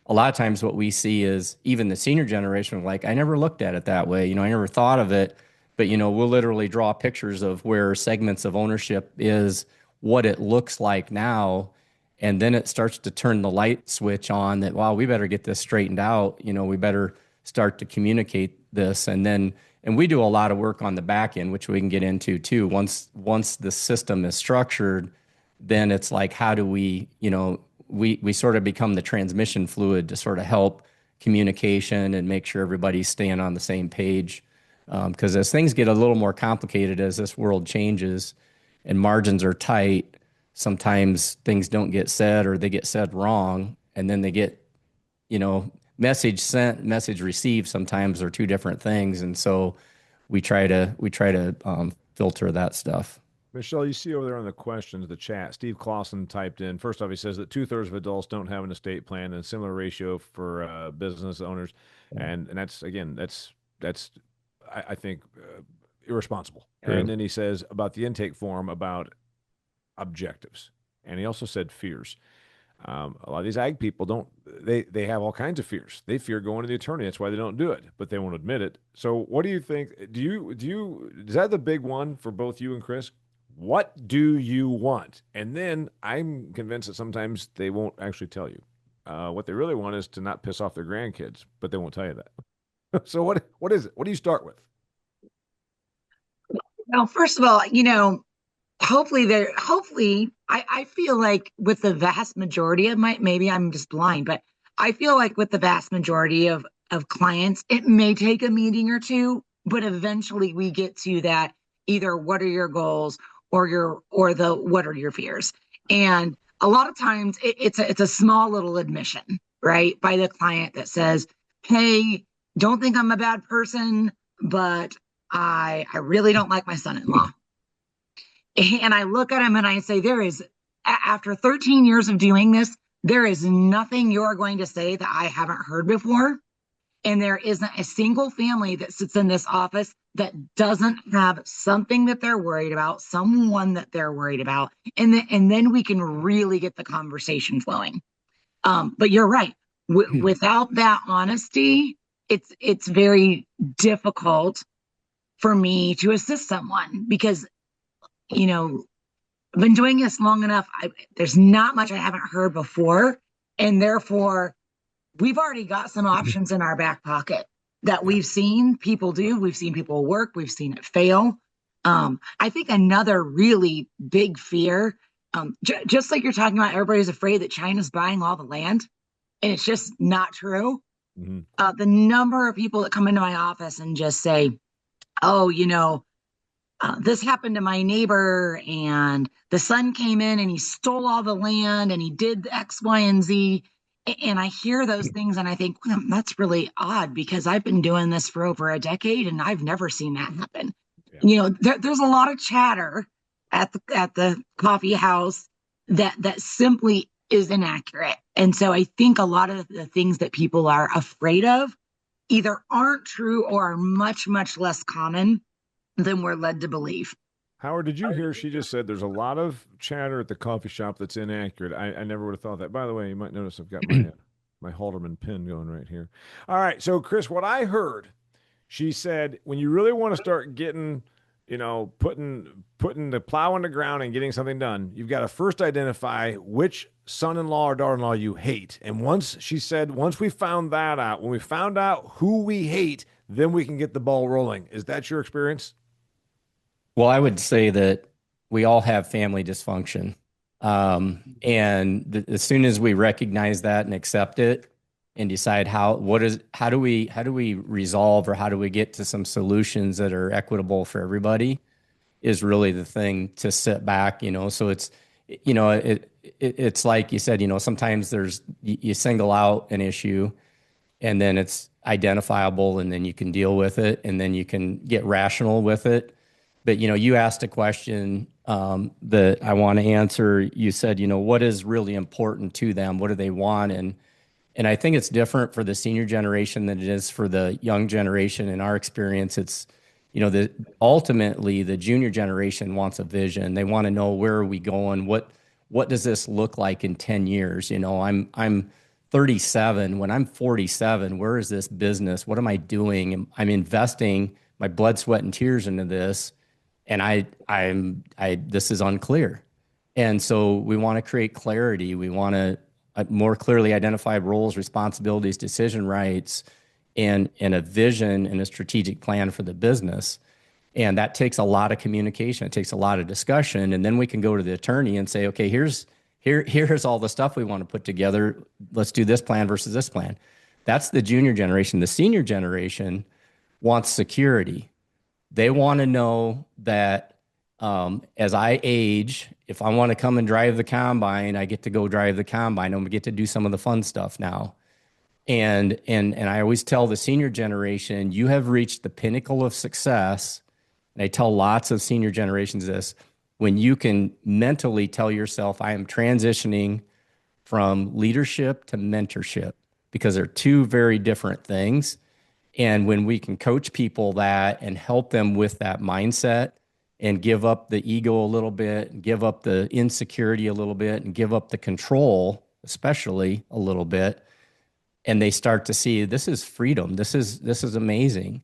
C: a lot of times what we see is even the senior generation, like, I never looked at it that way. I never thought of it, but, we'll literally draw pictures of where segments of ownership is, what it looks like now. And then it starts to turn the light switch on that, wow, we better get this straightened out. We better start to communicate this. And we do a lot of work on the back end, which we can get into too. Once the system is structured, then it's like, how do we sort of become the transmission fluid to sort of help communication and make sure everybody's staying on the same page. Because as things get a little more complicated, as this world changes and margins are tight, sometimes things don't get said or they get said wrong. And then they get, message sent, message received sometimes are two different things. And so we try to filter that stuff.
A: Michelle, you see over there on the questions, the chat, Steve Clausen typed in. First off, he says that 2/3 of adults don't have an estate plan, and a similar ratio for business owners, and that's I think irresponsible.
C: True.
A: And then he says about the intake form about objectives, and he also said fears. A lot of these ag people they have all kinds of fears. They fear going to the attorney. That's why they don't do it, but they won't admit it. So what do you think? Is that the big one for both you and Chris? What do you want? And then I'm convinced that sometimes they won't actually tell you. What they really want is to not piss off their grandkids, but they won't tell you that. So what is it? What do you start with?
D: Well, first of all, hopefully I feel like with the vast majority of maybe I'm just blind, but I feel like with the vast majority of clients, it may take a meeting or two, but eventually we get to that either what are your goals or what are your fears. And a lot of times it's a small little admission, right, by the client that says, hey, don't think I'm a bad person, but I really don't like my son-in-law. And I look at him and I say, after 13 years of doing this, there is nothing you're going to say that I haven't heard before. And there isn't a single family that sits in this office that doesn't have something that they're worried about, someone that they're worried about. And then we can really get the conversation flowing. But you're right. Without that honesty, it's very difficult for me to assist someone because, I've been doing this long enough. There's not much I haven't heard before. And therefore, we've already got some options in our back pocket that we've seen people do. We've seen people work. We've seen it fail. I think another really big fear, just like you're talking about, everybody's afraid that China's buying all the land. And it's just not true. Mm-hmm. The number of people that come into my office and just say, oh, this happened to my neighbor and the son came in and he stole all the land and he did X, Y, and Z. And I hear those things and I think, well, that's really odd because I've been doing this for over a decade and I've never seen that happen. Yeah. There's a lot of chatter at the coffee house that simply is inaccurate. And so I think a lot of the things that people are afraid of either aren't true or are much, much less common than we're led to believe.
A: Howard, did you hear she just said there's a lot of chatter at the coffee shop that's inaccurate? I never would have thought that. By the way, you might notice I've got my Halderman pin going right here. All right. So, Chris, what I heard, she said, when you really want to start getting, putting the plow in the ground and getting something done, you've got to first identify which son-in-law or daughter-in-law you hate. And once we found that out, when we found out who we hate, then we can get the ball rolling. Is that your experience?
C: Well, I would say that we all have family dysfunction. And as soon as we recognize that and accept it, and decide how do we resolve, or how do we get to some solutions that are equitable for everybody, is really the thing to sit back, So it's, it's like you said, sometimes you single out an issue, and then it's identifiable, and then you can deal with it, and then you can get rational with it. But you asked a question that I want to answer. You said, what is really important to them? What do they want? And I think it's different for the senior generation than it is for the young generation. In our experience, it's, ultimately the junior generation wants a vision. They want to know, where are we going? What does this look like in 10 years? I'm 37. When I'm 47, where is this business? What am I doing? I'm investing my blood, sweat, and tears into this, and this is unclear. And so we want to create clarity. We want to more clearly identify roles, responsibilities, decision rights, and a vision and a strategic plan for the business. And that takes a lot of communication. It takes a lot of discussion. And then we can go to the attorney and say, okay, here's all the stuff we want to put together. Let's do this plan versus this plan. That's the junior generation. The senior generation wants security. They want to know that as I age, if I want to come and drive the combine, I get to go drive the combine. I'm gonna get to do some of the fun stuff now. And I always tell the senior generation, you have reached the pinnacle of success. And I tell lots of senior generations this: when you can mentally tell yourself, I am transitioning from leadership to mentorship, because they're two very different things. And when we can coach people that and help them with that mindset, and give up the ego a little bit, and give up the insecurity a little bit, and give up the control, especially a little bit, and they start to see, this is freedom. This is amazing.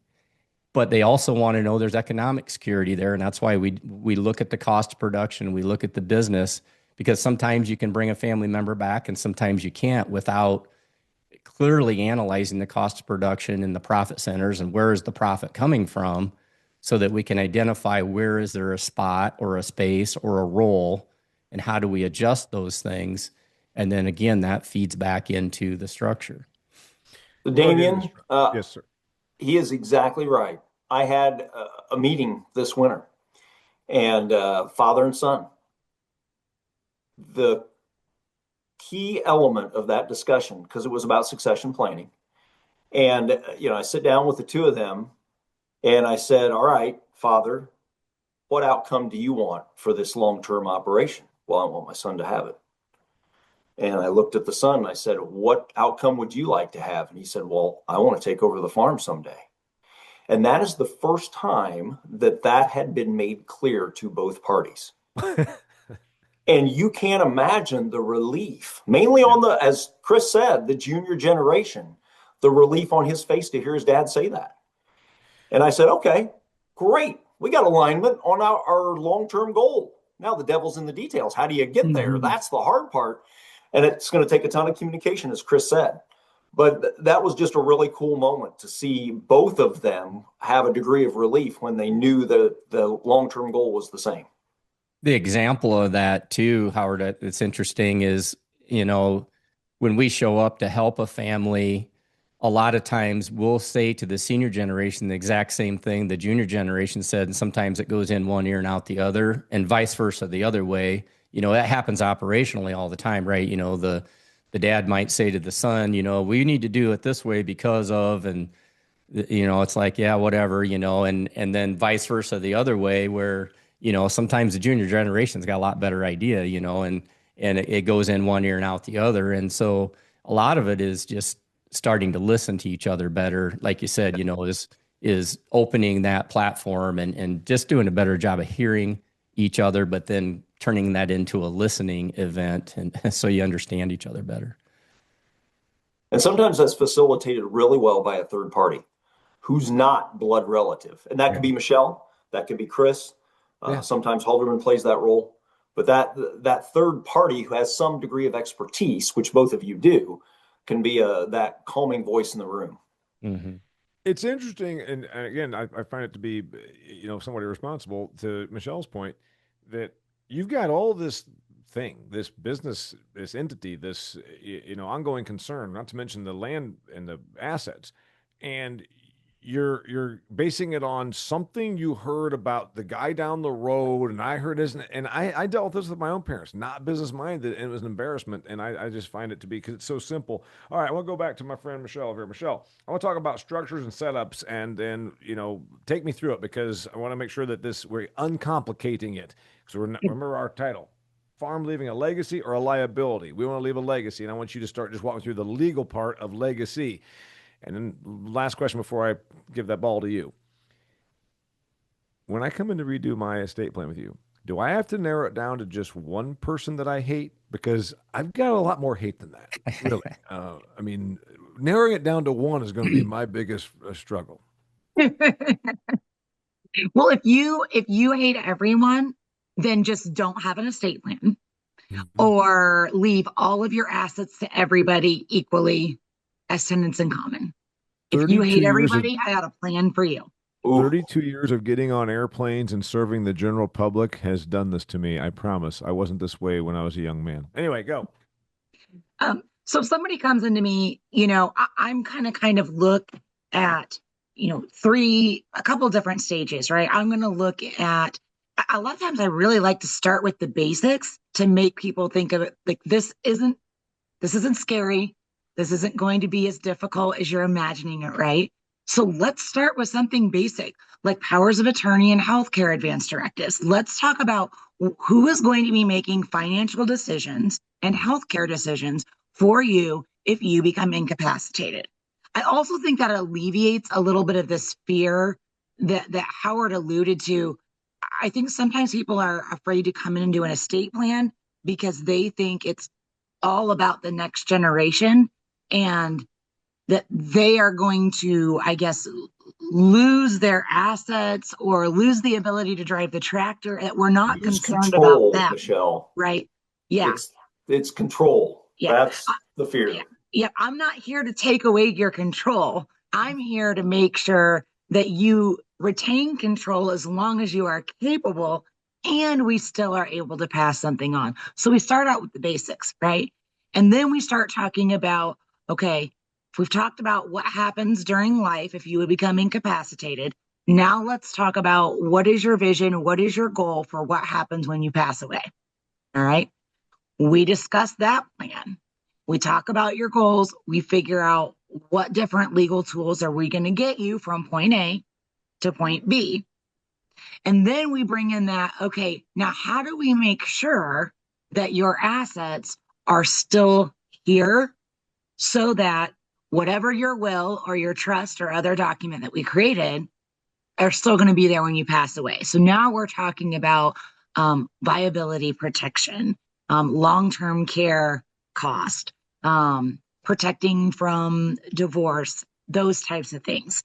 C: But they also want to know there's economic security there. And that's why we look at the cost of production. We look at the business, because sometimes you can bring a family member back and sometimes you can't, without clearly analyzing the cost of production and the profit centers, and where is the profit coming from, so that we can identify where is there a spot or a space or a role, and how do we adjust those things. And then again, that feeds back into the structure.
B: Damian,
A: yes, sir.
B: he is exactly right. I had a meeting this winter, and father and son. The key element of that discussion, because it was about succession planning, and I sit down with the two of them, and I said, all right, father, what outcome do you want for this long-term operation? Well, I want my son to have it. And I looked at the son and I said, what outcome would you like to have? And he said, well, I want to take over the farm someday. And that is the first time that had been made clear to both parties. And you can't imagine the relief, mainly on as Chris said, the junior generation, the relief on his face to hear his dad say that. And I said, okay, great. We got alignment on our long-term goal. Now the devil's in the details. How do you get there? That's the hard part. And it's going to take a ton of communication, as Chris said. But that was just a really cool moment to see both of them have a degree of relief when they knew that the long-term goal was the same.
C: The example of that too, Howard, that's interesting is, when we show up to help a family, a lot of times we'll say to the senior generation the exact same thing the junior generation said, and sometimes it goes in one ear and out the other, and vice versa the other way. That happens operationally all the time, right? The dad might say to the son, we need to do it this way because of, and it's like, yeah, whatever, and then vice versa the other way, where sometimes the junior generation's got a lot better idea, and it goes in one ear and out the other. And so a lot of it is just starting to listen to each other better, like you said, is opening that platform and just doing a better job of hearing each other, but then turning that into a listening event, and so you understand each other better.
B: And sometimes that's facilitated really well by a third party who's not blood relative. And that could be Michelle, that could be Chris. Sometimes Halderman plays that role. But that third party who has some degree of expertise, which both of you do, can be that calming voice in the room.
A: Mm-hmm. It's interesting, and again, I find it to be, somewhat irresponsible, to Michelle's point, that you've got all this thing, this business, this entity, this ongoing concern, not to mention the land and the assets. And you're basing it on something you heard about the guy down the road, and I heard his, and I dealt with this with my own parents, not business minded, and it was an embarrassment. And I just find it to be, because it's so simple. All right, I want to go back to my friend Michelle over here. Michelle, I want to talk about structures and setups, and then take me through it, because I want to make sure that we're uncomplicating it. So remember our title: farm leaving a legacy or a liability. We want to leave a legacy, and I want you to start just walking through the legal part of legacy. And then last question before I give that ball to you. When I come in to redo my estate plan with you, do I have to narrow it down to just one person that I hate? Because I've got a lot more hate than that. Really. I mean, narrowing it down to one is going to be my biggest struggle.
D: Well, if you hate everyone, then just don't have an estate plan or leave all of your assets to everybody equally as tenants in common. If you hate everybody, I got a plan for you.
A: 32 years of getting on airplanes and serving the general public has done this to me. I promise. I wasn't this way when I was a young man. Anyway, go.
D: So if somebody comes into me, I'm kind of look at, a couple different stages, right? I'm going to look at, a lot of times I really like to start with the basics to make people think of it like this isn't scary. This isn't going to be as difficult as you're imagining it, right? So let's start with something basic like powers of attorney and healthcare advance directives. Let's talk about who is going to be making financial decisions and healthcare decisions for you if you become incapacitated. I also think that alleviates a little bit of this fear that Howard alluded to. I think sometimes people are afraid to come in and do an estate plan because they think it's all about the next generation, and that they are going to, I guess, lose their assets or lose the ability to drive the tractor. That we're not concerned about that,
B: Michelle.
D: Right? Yeah,
B: it's control.
D: Yeah.
B: That's the fear.
D: Yeah, I'm not here to take away your control. I'm here to make sure that you retain control as long as you are capable, and we still are able to pass something on. So we start out with the basics, right? And then we start talking about, okay, if we've talked about what happens during life if you would become incapacitated, now let's talk about what is your vision, what is your goal for what happens when you pass away. All right. We discuss that plan. We talk about your goals. We figure out what different legal tools are we going to get you from point A to point B. And then we bring in that, okay, now how do we make sure that your assets are still here so that whatever your will or your trust or other document that we created are still going to be there when you pass away. So now we're talking about viability protection, long-term care cost, protecting from divorce, those types of things,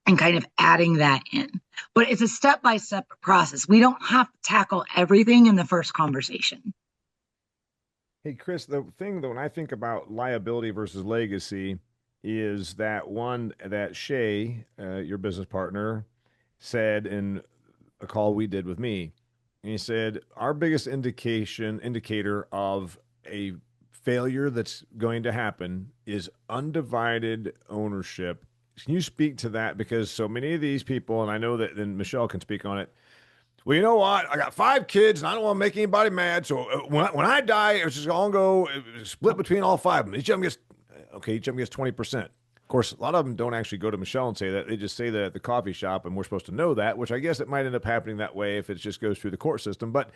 D: and kind of adding that in. But it's a step-by-step process. We don't have to tackle everything in the first conversation.
A: Hey, Chris, the thing that when I think about liability versus legacy is that one that Shay, your business partner, said in a call we did with me. And he said, our biggest indicator of a failure that's going to happen is undivided ownership. Can you speak to that? Because so many of these people, and I know that then Michelle can speak on it. Well, you know what? I got 5 kids, and I don't want to make anybody mad. So when I die, it's just going to go split between all 5 of them. Each of them gets 20%. Of course, a lot of them don't actually go to Michelle and say that. They just say that at the coffee shop, and we're supposed to know that, which I guess it might end up happening that way if it just goes through the court system. But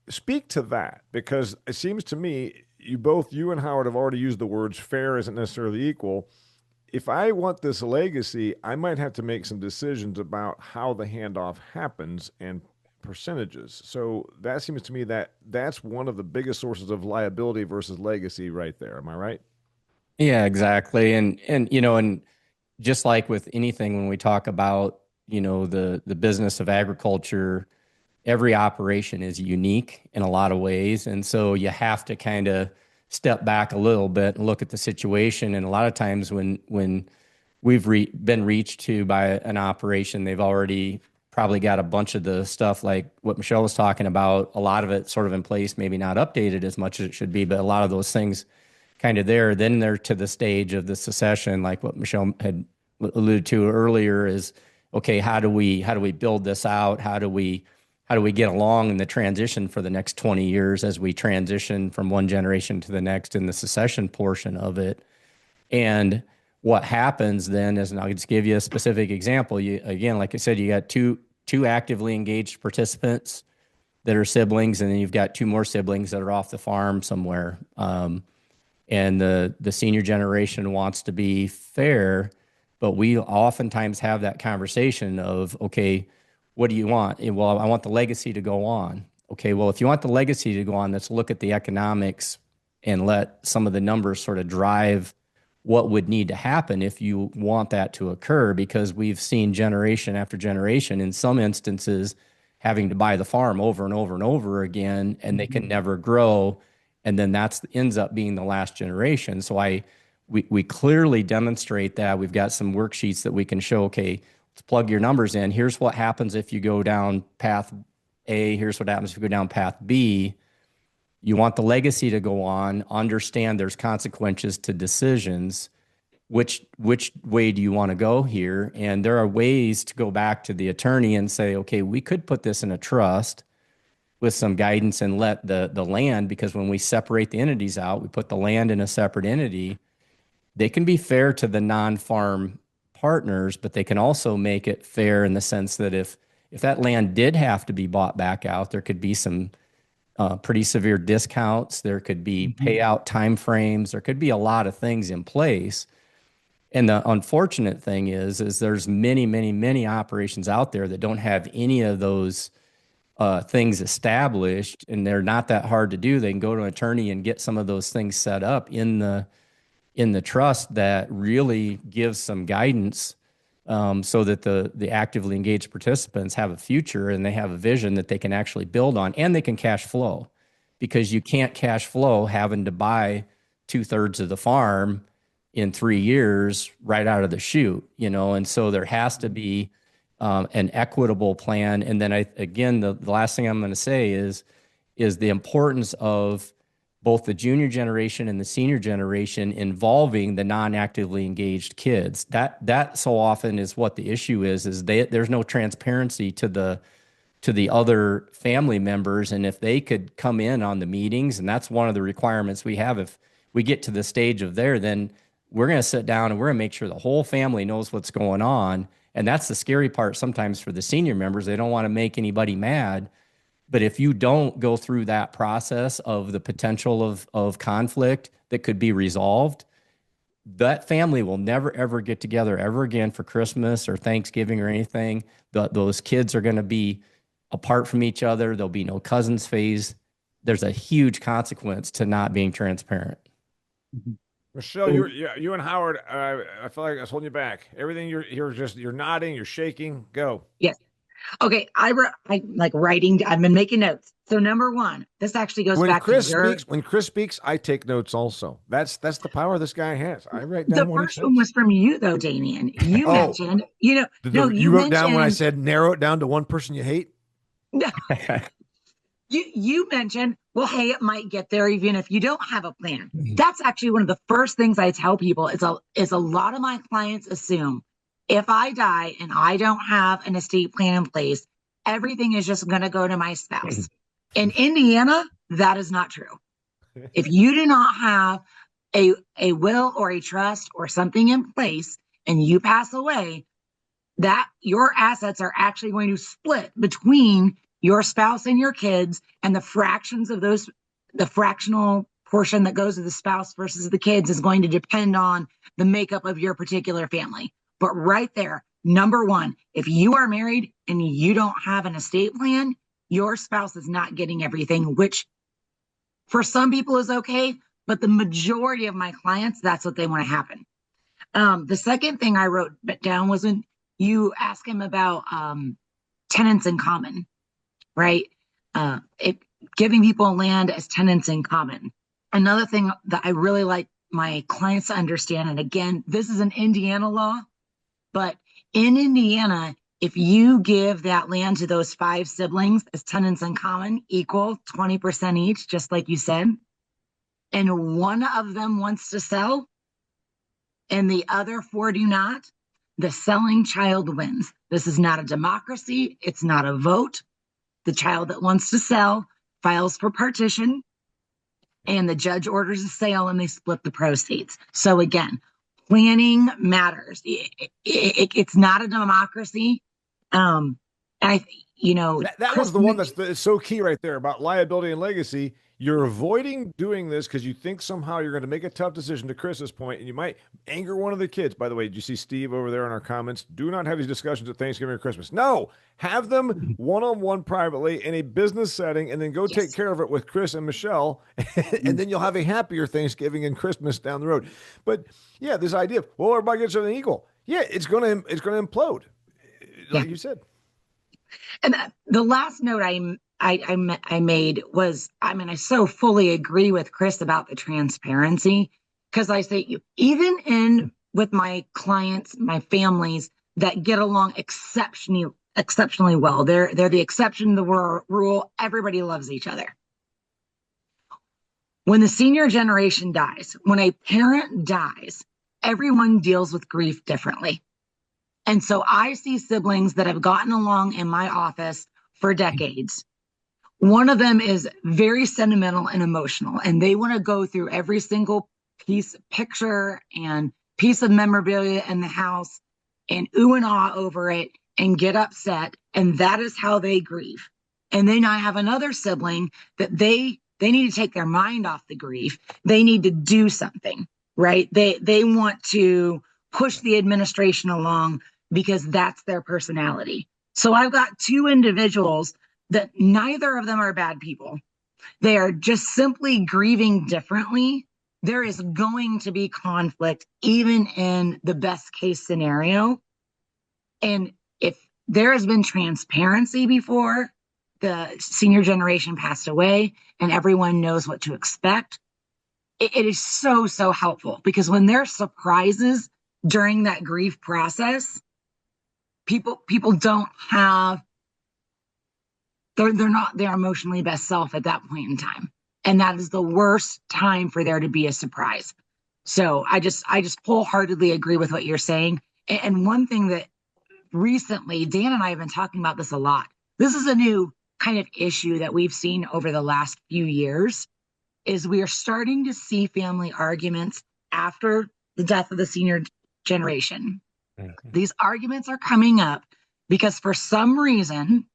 A: speak to that, because it seems to me you and Howard have already used the words fair isn't necessarily equal. If I want this legacy, I might have to make some decisions about how the handoff happens and percentages. So that seems to me that that's one of the biggest sources of liability versus legacy right there. Am I right?
C: Yeah, exactly. And just like with anything, when we talk about, the business of agriculture, every operation is unique in a lot of ways. And so you have to kind of step back a little bit and look at the situation. And a lot of times when we've been reached to by an operation, they've already probably got a bunch of the stuff like what Michelle was talking about, a lot of it sort of in place, maybe not updated as much as it should be, but a lot of those things kind of there. Then they're to the stage of the succession, like what Michelle had alluded to earlier, is okay, how do we build this out? How do we get along in the transition for the next 20 years as we transition from one generation to the next in the succession portion of it? And what happens then is, and I'll just give you a specific example. You, again, like I said, you got two actively engaged participants that are siblings, and then you've got two more siblings that are off the farm somewhere. And the senior generation wants to be fair, but we oftentimes have that conversation of, okay, what do you want? Well, I want the legacy to go on. Okay, well, if you want the legacy to go on, let's look at the economics and let some of the numbers sort of drive what would need to happen if you want that to occur, because we've seen generation after generation, in some instances, having to buy the farm over and over and over again, and they can never grow. And then that ends up being the last generation. So we clearly demonstrate that. We've got some worksheets that we can show, okay, let's plug your numbers in. Here's what happens if you go down path A. Here's what happens if you go down path B. You want the legacy to go on. Understand there's consequences to decisions. Which way do you want to go here? And there are ways to go back to the attorney and say, okay, we could put this in a trust with some guidance and let the land, because when we separate the entities out, we put the land in a separate entity. They can be fair to the non-farm partners, but they can also make it fair in the sense that if that land did have to be bought back out, there could be some pretty severe discounts. There could be payout timeframes. There could be a lot of things in place. And the unfortunate thing is there's many, many, many operations out there that don't have any of those things established, and they're not that hard to do. They can go to an attorney and get some of those things set up in the trust that really gives some guidance, so that the actively engaged participants have a future and they have a vision that they can actually build on, and they can cash flow, because you can't cash flow having to buy 2/3 of the farm in 3 years right out of the chute, and so there has to be an equitable plan. And then again, the last thing I'm going to say is the importance of both the junior generation and the senior generation involving the non-actively engaged kids. That so often is what the issue is there's no transparency to the other family members. And if they could come in on the meetings, and that's one of the requirements we have, if we get to the stage of there, then we're going to sit down and we're going to make sure the whole family knows what's going on. And that's the scary part sometimes for the senior members. They don't want to make anybody mad. But if you don't go through that process of the potential of conflict that could be resolved, that family will never, ever get together ever again for Christmas or Thanksgiving or anything. Those kids are going to be apart from each other. There'll be no cousins phase. There's a huge consequence to not being transparent.
A: Michelle, you and Howard, I feel like I was holding you back. Everything you're nodding, you're shaking. Go.
D: Yes. Okay. I like writing. I've been making notes. So number one, this actually goes back to
A: when Chris speaks, I take notes also. That's the power this guy has. I write down
D: the first one was from you though, Damien. You mentioned, you
A: wrote down when I said narrow it down to one person you hate.
D: No. You mentioned, well, hey, it might get there even if you don't have a plan. That's actually one of the first things I tell people is a lot of my clients assume if I die and I don't have an estate plan in place, everything is just going to go to my spouse. In Indiana, that is not true. If you do not have a will or a trust or something in place and you pass away, that your assets are actually going to split between your spouse and your kids, and the fractions of those, the fractional portion that goes to the spouse versus the kids is going to depend on the makeup of your particular family. But right there, number one, if you are married and you don't have an estate plan, your spouse is not getting everything, which for some people is okay, but the majority of my clients, that's what they want to happen. The second thing I wrote down was when you ask him about tenants in common, right? Giving people land as tenants in common. Another thing that I really like my clients to understand, and again, this is an Indiana law, but in Indiana, If you give that land to those 5 siblings as tenants in common, equal 20% each, just like you said, and one of them wants to sell and the other 4 do not, the selling child wins. This is not a democracy. It's not a vote. The child that wants to sell files for partition, and the judge orders a sale and they split the proceeds. So again, planning matters. It's not a democracy. I,
A: that was the one that's so key right there about liability and legacy. You're avoiding doing this because you think somehow you're going to make a tough decision, to Chris's point, and you might anger one of the kids. By the way, did you see Steve over there in our comments? Do not have these discussions at Thanksgiving or Christmas. No, have them one-on-one privately in a business setting, and then go take care of it with Chris and Michelle, and then you'll have a happier Thanksgiving and Christmas down the road. But yeah, this idea of, well, everybody gets everything equal. Yeah, it's going to implode, like you said.
D: And the last note I made was, I so fully agree with Chris about the transparency, because I say, even with my clients, my families that get along exceptionally well, they're the exception to the rule. Everybody loves each other. When the senior generation dies, when a parent dies, everyone deals with grief differently. And so I see siblings that have gotten along in my office for decades. One of them is very sentimental and emotional, and they want to go through every single picture and piece of memorabilia in the house and ooh and ah over it and get upset. And that is how they grieve. And then I have another sibling that they need to take their mind off the grief. They need to do something, right? They want to push the administration along because that's their personality. So I've got 2 individuals that neither of them are bad people. They are just simply grieving differently. There is going to be conflict, even in the best case scenario. And if there has been transparency before the senior generation passed away and everyone knows what to expect, it is so, so helpful, because when there's surprises during that grief process, people don't have, they're not their emotionally best self at that point in time. And that is the worst time for there to be a surprise. So I just wholeheartedly agree with what you're saying. And one thing that recently, Dan and I have been talking about this a lot. This is a new kind of issue that we've seen over the last few years, is we are starting to see family arguments after the death of the senior generation. Mm-hmm. These arguments are coming up because, for some reason,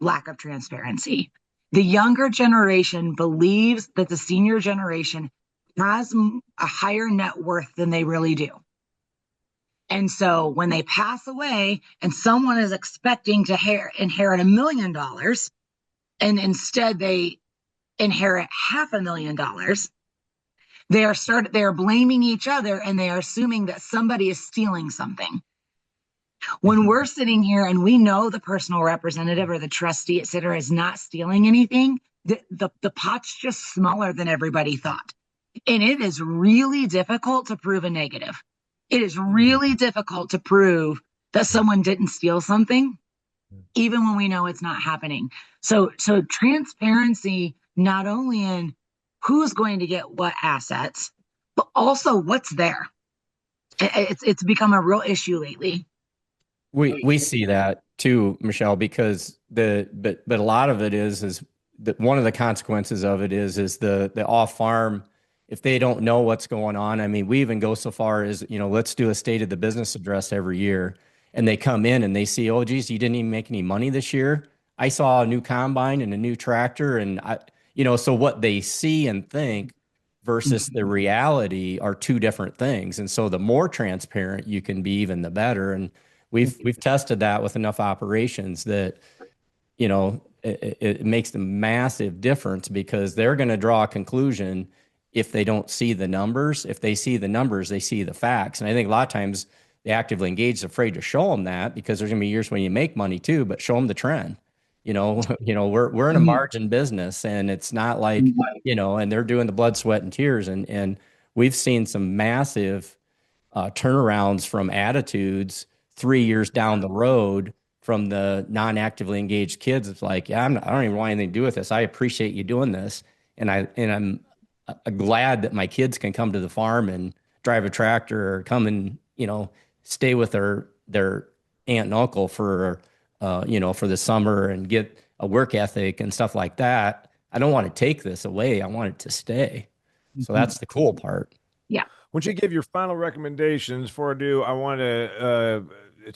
D: lack of transparency, the younger generation believes that the senior generation has a higher net worth than they really do. And so when they pass away and someone is expecting to inherit $1 million, and instead they inherit $500,000, they are blaming each other, and they are assuming that somebody is stealing something. When we're sitting here and we know the personal representative or the trustee, et cetera, is not stealing anything, the pot's just smaller than everybody thought. And it is really difficult to prove a negative. It is really difficult to prove that someone didn't steal something, even when we know it's not happening. So transparency, not only in who's going to get what assets, but also what's there. It's become a real issue lately.
C: We see that too, Michelle, because but a lot of it is that one of the consequences of it is the off farm, if they don't know what's going on. I mean, we even go so far as, let's do a state of the business address every year, and they come in and they see, oh geez, you didn't even make any money this year. I saw a new combine and a new tractor, and so what they see and think versus the reality are 2 different things. And so the more transparent you can be, even the better. And we've tested that with enough operations that, it makes a massive difference, because they're going to draw a conclusion if they don't see the numbers. If they see the numbers, they see the facts. And I think a lot of times the actively engaged is afraid to show them that, because there's going to be years when you make money too, but show them the trend. We're in a margin business, and it's not like, and they're doing the blood, sweat, and tears. And we've seen some massive turnarounds from attitudes 3 years down the road from the non-actively engaged kids. It's like, yeah, I don't even want anything to do with this. I appreciate you doing this. I'm glad that my kids can come to the farm and drive a tractor or come and, stay with their aunt and uncle for, for the summer and get a work ethic and stuff like that. I don't want to take this away. I want it to stay. So that's the cool part.
D: Yeah.
A: Once you give your final recommendations for a do, I want to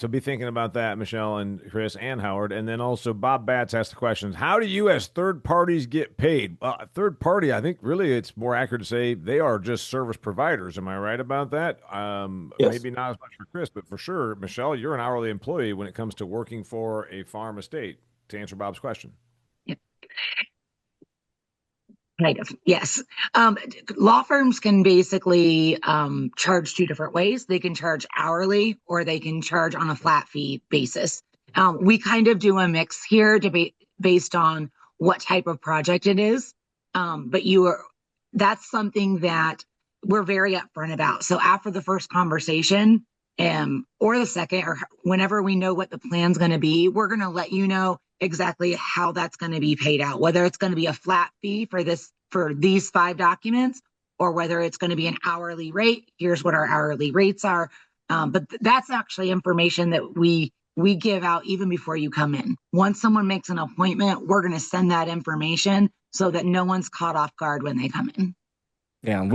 A: be thinking about that, Michelle and Chris and Howard. And then also Bob Batts asked the questions. How do you as third parties get paid? Third party, I think really it's more accurate to say they are just service providers. Am I right about that?
B: Yes.
A: Maybe not as much for Chris, but for sure, Michelle, you're an hourly employee when it comes to working for a farm estate, to answer Bob's question.
D: Kind of, yes. Law firms can basically charge two different ways. They can charge hourly or they can charge on a flat fee basis. We kind of do a mix here based on what type of project it is. But that's something that we're very upfront about. So after the first conversation, or the second, or whenever we know what the plan's going to be, we're going to let you know exactly how that's going to be paid out, whether it's going to be a flat fee for these 5 documents, or whether it's going to be an hourly rate. Here's what our hourly rates are. But that's actually information that we give out even before you come in. Once someone makes an appointment, we're going to send that information so that no one's caught off guard when they come in.
C: Yeah,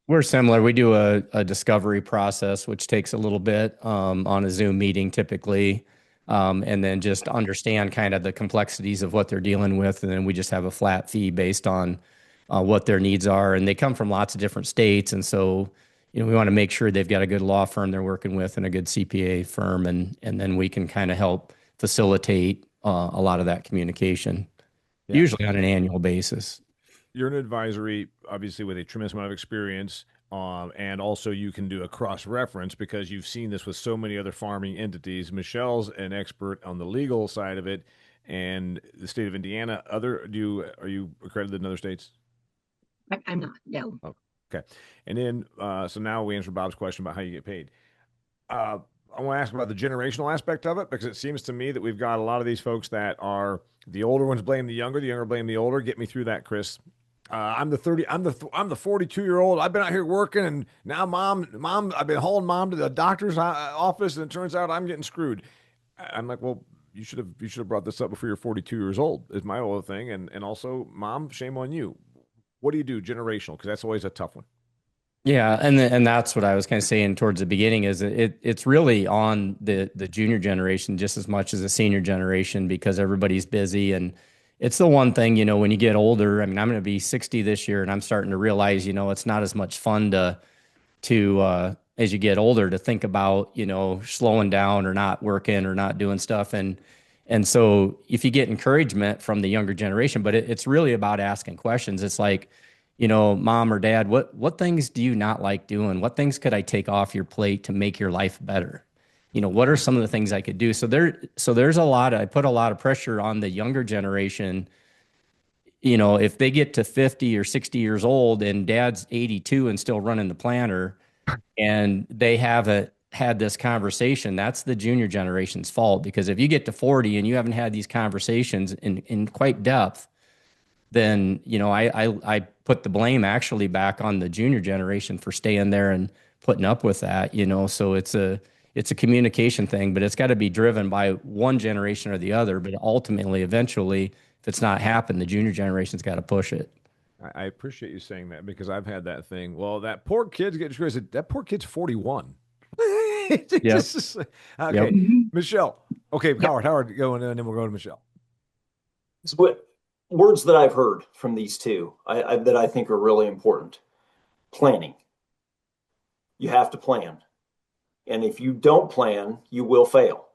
C: we're similar. We do a discovery process, which takes a little bit on a Zoom meeting typically, and then just understand kind of the complexities of what they're dealing with. And then we just have a flat fee based on what their needs are. And they come from lots of different states. And so, we want to make sure they've got a good law firm they're working with and a good CPA firm. And then we can kind of help facilitate a lot of that communication, usually on an annual basis.
A: You're an advisory, obviously, with a tremendous amount of experience. And also you can do a cross-reference because you've seen this with so many other farming entities. Michelle's an expert on the legal side of it, and the state of Indiana. Are you accredited in other states?
D: I'm not, no.
A: Oh, okay. And then, so now we answer Bob's question about how you get paid. I want to ask about the generational aspect of it, because it seems to me that we've got a lot of these folks that are the older ones blame the younger blame the older. Get me through that, Chris. I'm the 42-year-old. I've been out here working, and now mom, I've been hauling mom to the doctor's office, and it turns out I'm getting screwed. I'm like, well, you should have brought this up before you're 42 years old. Is my whole thing, and also, mom, shame on you. What do you do generational? Because that's always a tough one.
C: Yeah, and that's what I was kind of saying towards the beginning is it's really on the junior generation just as much as the senior generation, because everybody's busy. And it's the one thing, when you get older. I mean, I'm going to be 60 this year, and I'm starting to realize, it's not as much fun to as you get older to think about, slowing down or not working or not doing stuff. And so if you get encouragement from the younger generation, but it's really about asking questions. It's like, mom or dad, what things do you not like doing? What things could I take off your plate to make your life better? What are some of the things I could do? So there's I put a lot of pressure on the younger generation. If they get to 50 or 60 years old and dad's 82 and still running the planter, and they haven't had this conversation, that's the junior generation's fault. Because if you get to 40 and you haven't had these conversations in quite depth, then, I put the blame actually back on the junior generation for staying there and putting up with that, so it's a communication thing, but it's got to be driven by one generation or the other. But ultimately, eventually, if it's not happened, the junior generation's got to push it.
A: I appreciate you saying that, because I've had that thing. Well, that poor kid's getting screwed. That poor kid's 41. Okay.
C: Yep.
A: Michelle. Okay, Howard, go, and then we'll go to Michelle.
B: What words that I've heard from these two that I think are really important? Planning. You have to plan. And if you don't plan, you will fail,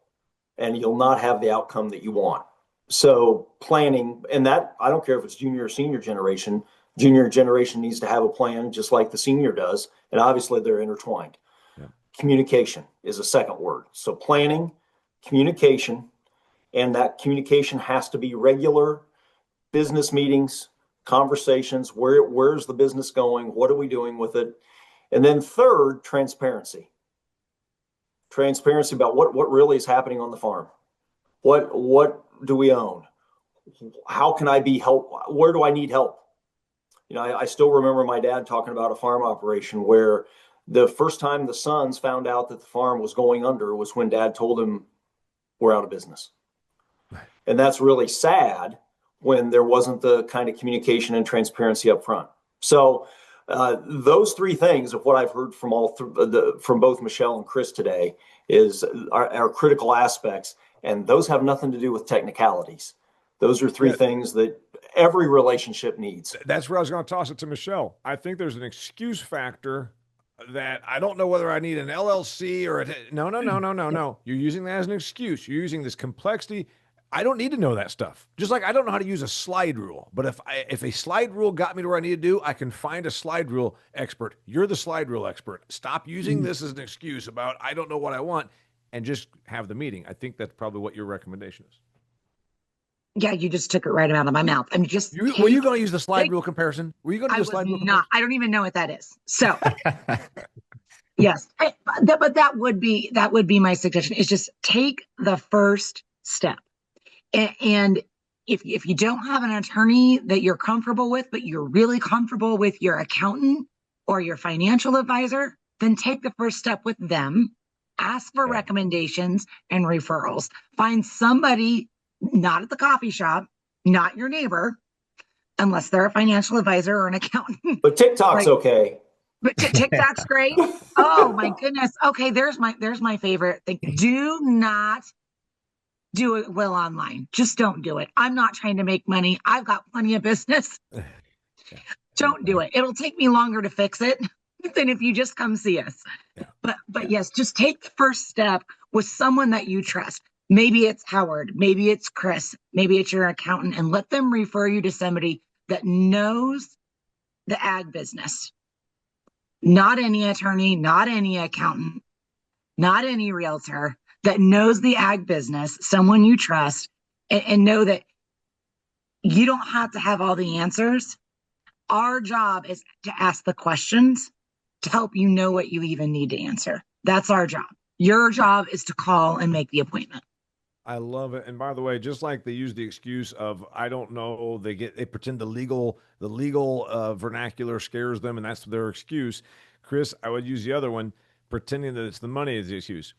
B: and you'll not have the outcome that you want. So planning, and that, I don't care if it's junior or senior generation needs to have a plan just like the senior does. And obviously they're intertwined. Yeah. Communication is a second word. So planning, communication, and that communication has to be regular business meetings, conversations. Where's the business going? What are we doing with it? And then third, transparency about what really is happening on the farm. What do we own? How can I be help? Where do I need help? I still remember my dad talking about a farm operation where the first time the sons found out that the farm was going under was when dad told him we're out of business. And that's really sad when there wasn't the kind of communication and transparency up front. So those three things of what I've heard from from both Michelle and Chris today is are critical aspects, and those have nothing to do with technicalities. Those are three things that every relationship needs.
A: That's where I was going to toss it to Michelle. I think there's an excuse factor that I don't know whether I need an LLC or no. You're using that as an excuse. You're using this complexity. I don't need to know that stuff. Just like I don't know how to use a slide rule. But if a slide rule got me to where I need to do, I can find a slide rule expert. You're the slide rule expert. Stop using this as an excuse about I don't know what I want and just have the meeting. I think that's probably what your recommendation is.
D: Yeah, you just took it right out of my mouth. I'm just.
A: Were you going to use the slide rule comparison? Were you going to do the slide rule comparison?
D: I don't even know what that is. So, yes, but that would be my suggestion. Is just take the first step. And if you don't have an attorney that you're comfortable with, but you're really comfortable with your accountant or your financial advisor, then take the first step with them. Ask for recommendations and referrals. Find somebody not at the coffee shop, not your neighbor, unless they're a financial advisor or an accountant.
B: But TikTok's okay.
D: But TikTok's great. Oh my goodness. Okay, there's my favorite thing. Do not do it online. Just don't do it. I'm not trying to make money. I've got plenty of business. Don't do it. It'll take me longer to fix it than if you just come see us. But yes, just take the first step with someone that you trust. Maybe it's Howard, maybe it's Chris, maybe it's your accountant, and let them refer you to somebody that knows the ag business. Not any attorney, not any accountant, not any realtor, that knows the ag business, someone you trust, and know that you don't have to have all the answers. Our job is to ask the questions to help you know what you even need to answer. That's our job. Your job is to call and make the appointment.
A: I love it. And by the way, just like they use the excuse of I don't know, they pretend the legal vernacular scares them, and that's their excuse. Chris, I would use the other one, pretending that it's the money is the excuse.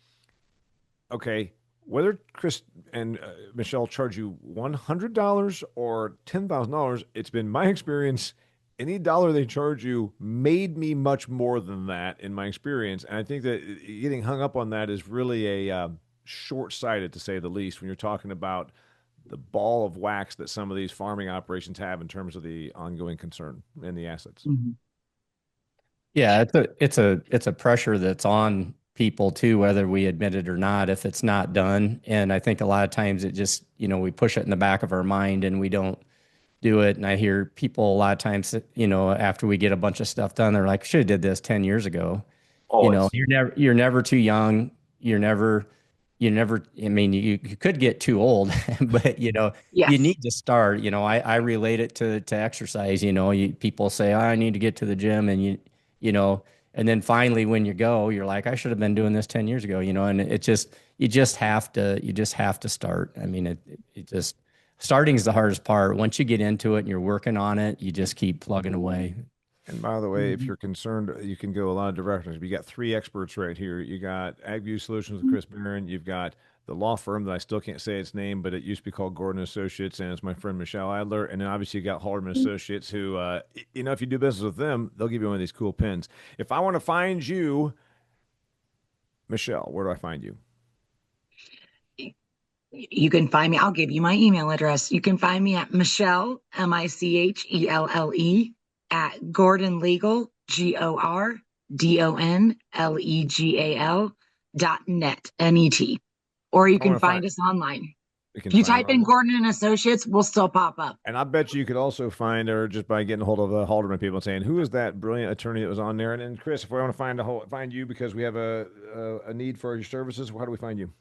A: Okay, whether Chris and Michelle charge you $100 or $10,000, it's been my experience. Any dollar they charge you made me much more than that in my experience, and I think that getting hung up on that is really a short-sighted, to say the least, when you're talking about the ball of wax that some of these farming operations have in terms of the ongoing concern and the assets.
C: Mm-hmm. Yeah, it's a pressure that's on people too, whether we admit it or not, if it's not done. And I think a lot of times it just, we push it in the back of our mind and we don't do it. And I hear people a lot of times, after we get a bunch of stuff done, they're like, should have did this 10 years ago.
B: Always.
C: You're never too young. You could get too old, but
D: Yes.
C: You need to start. I relate it to exercise. People say, I need to get to the gym, and and then finally when you go, you're like, I should have been doing this 10 years ago, and you just have to start. I mean, starting is the hardest part. Once you get into it and you're working on it, you just keep plugging away.
A: And by the way, if you're concerned, you can go a lot of directions. You got three experts right here. You got AgView Solutions with Chris Barron. You've got the law firm that I still can't say its name, but it used to be called Gordon Associates, and it's my friend Michelle Adler. And then obviously you got Halderman Associates, who, if you do business with them, they'll give you one of these cool pins. If I want to find you, Michelle, where do I find you?
D: You can find me. I'll give you my email address. You can find me at Michelle, Michelle, at Gordon Legal, GORDONLEGAL.net, NET. Or you can find us online. If you type in Gordon and Associates, we'll still pop up.
A: And I bet you could also find her just by getting a hold of the Halderman people and saying, who is that brilliant attorney that was on there? And then, Chris, if we want to find you because we have a need for your services, how do we find you?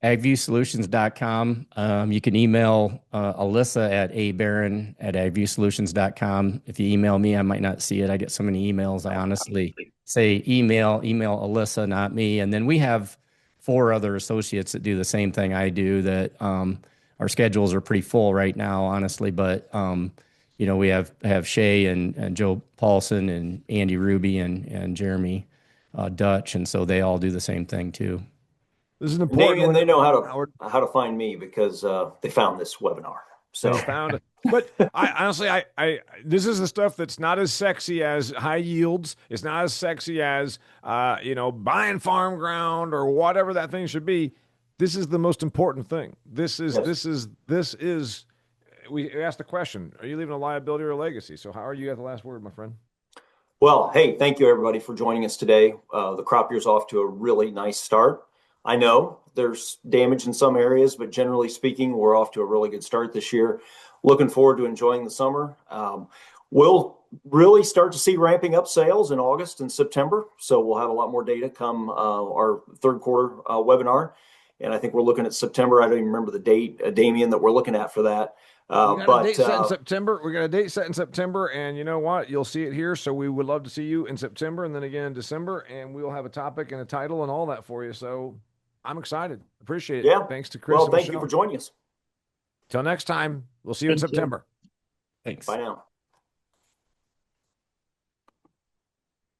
C: agviewsolutions.com. You can email Alyssa at abarron@agviewsolutions.com. If you email me, I might not see it. I get so many emails. I honestly say email Alyssa, not me. And then we have 4 other associates that do the same thing I do that our schedules are pretty full right now, honestly. But, we have Shay and Joe Paulson and Andy Ruby and Jeremy Dutch. And so they all do the same thing too.
A: This is an important
B: Damian,
A: one.
B: they know how to find me because they found this webinar. So
A: they found it. But I honestly, this is the stuff that's not as sexy as high yields. It's not as sexy as, buying farm ground or whatever that thing should be. This is the most important thing. We asked the question, are you leaving a liability or a legacy? So how are you at the last word, my friend?
B: Well, hey, thank you everybody for joining us today. The crop year's off to a really nice start. I know there's damage in some areas, but generally speaking, we're off to a really good start this year. Looking forward to enjoying the summer. We'll really start to see ramping up sales in August and September. So we'll have a lot more data come our third quarter webinar. And I think we're looking at September. I don't even remember the date, Damian, that we're looking at for that.
A: We got a date set in September. We got a date set in September, and you know what? You'll see it here. So we would love to see you in September, and then again in December, and we will have a topic and a title and all that for you. So I'm excited. Appreciate it.
B: Yeah.
A: Thanks to Chris.
B: Well, thank you for joining us.
A: Till next time, we'll see you in September.
C: Thanks.
B: Bye now.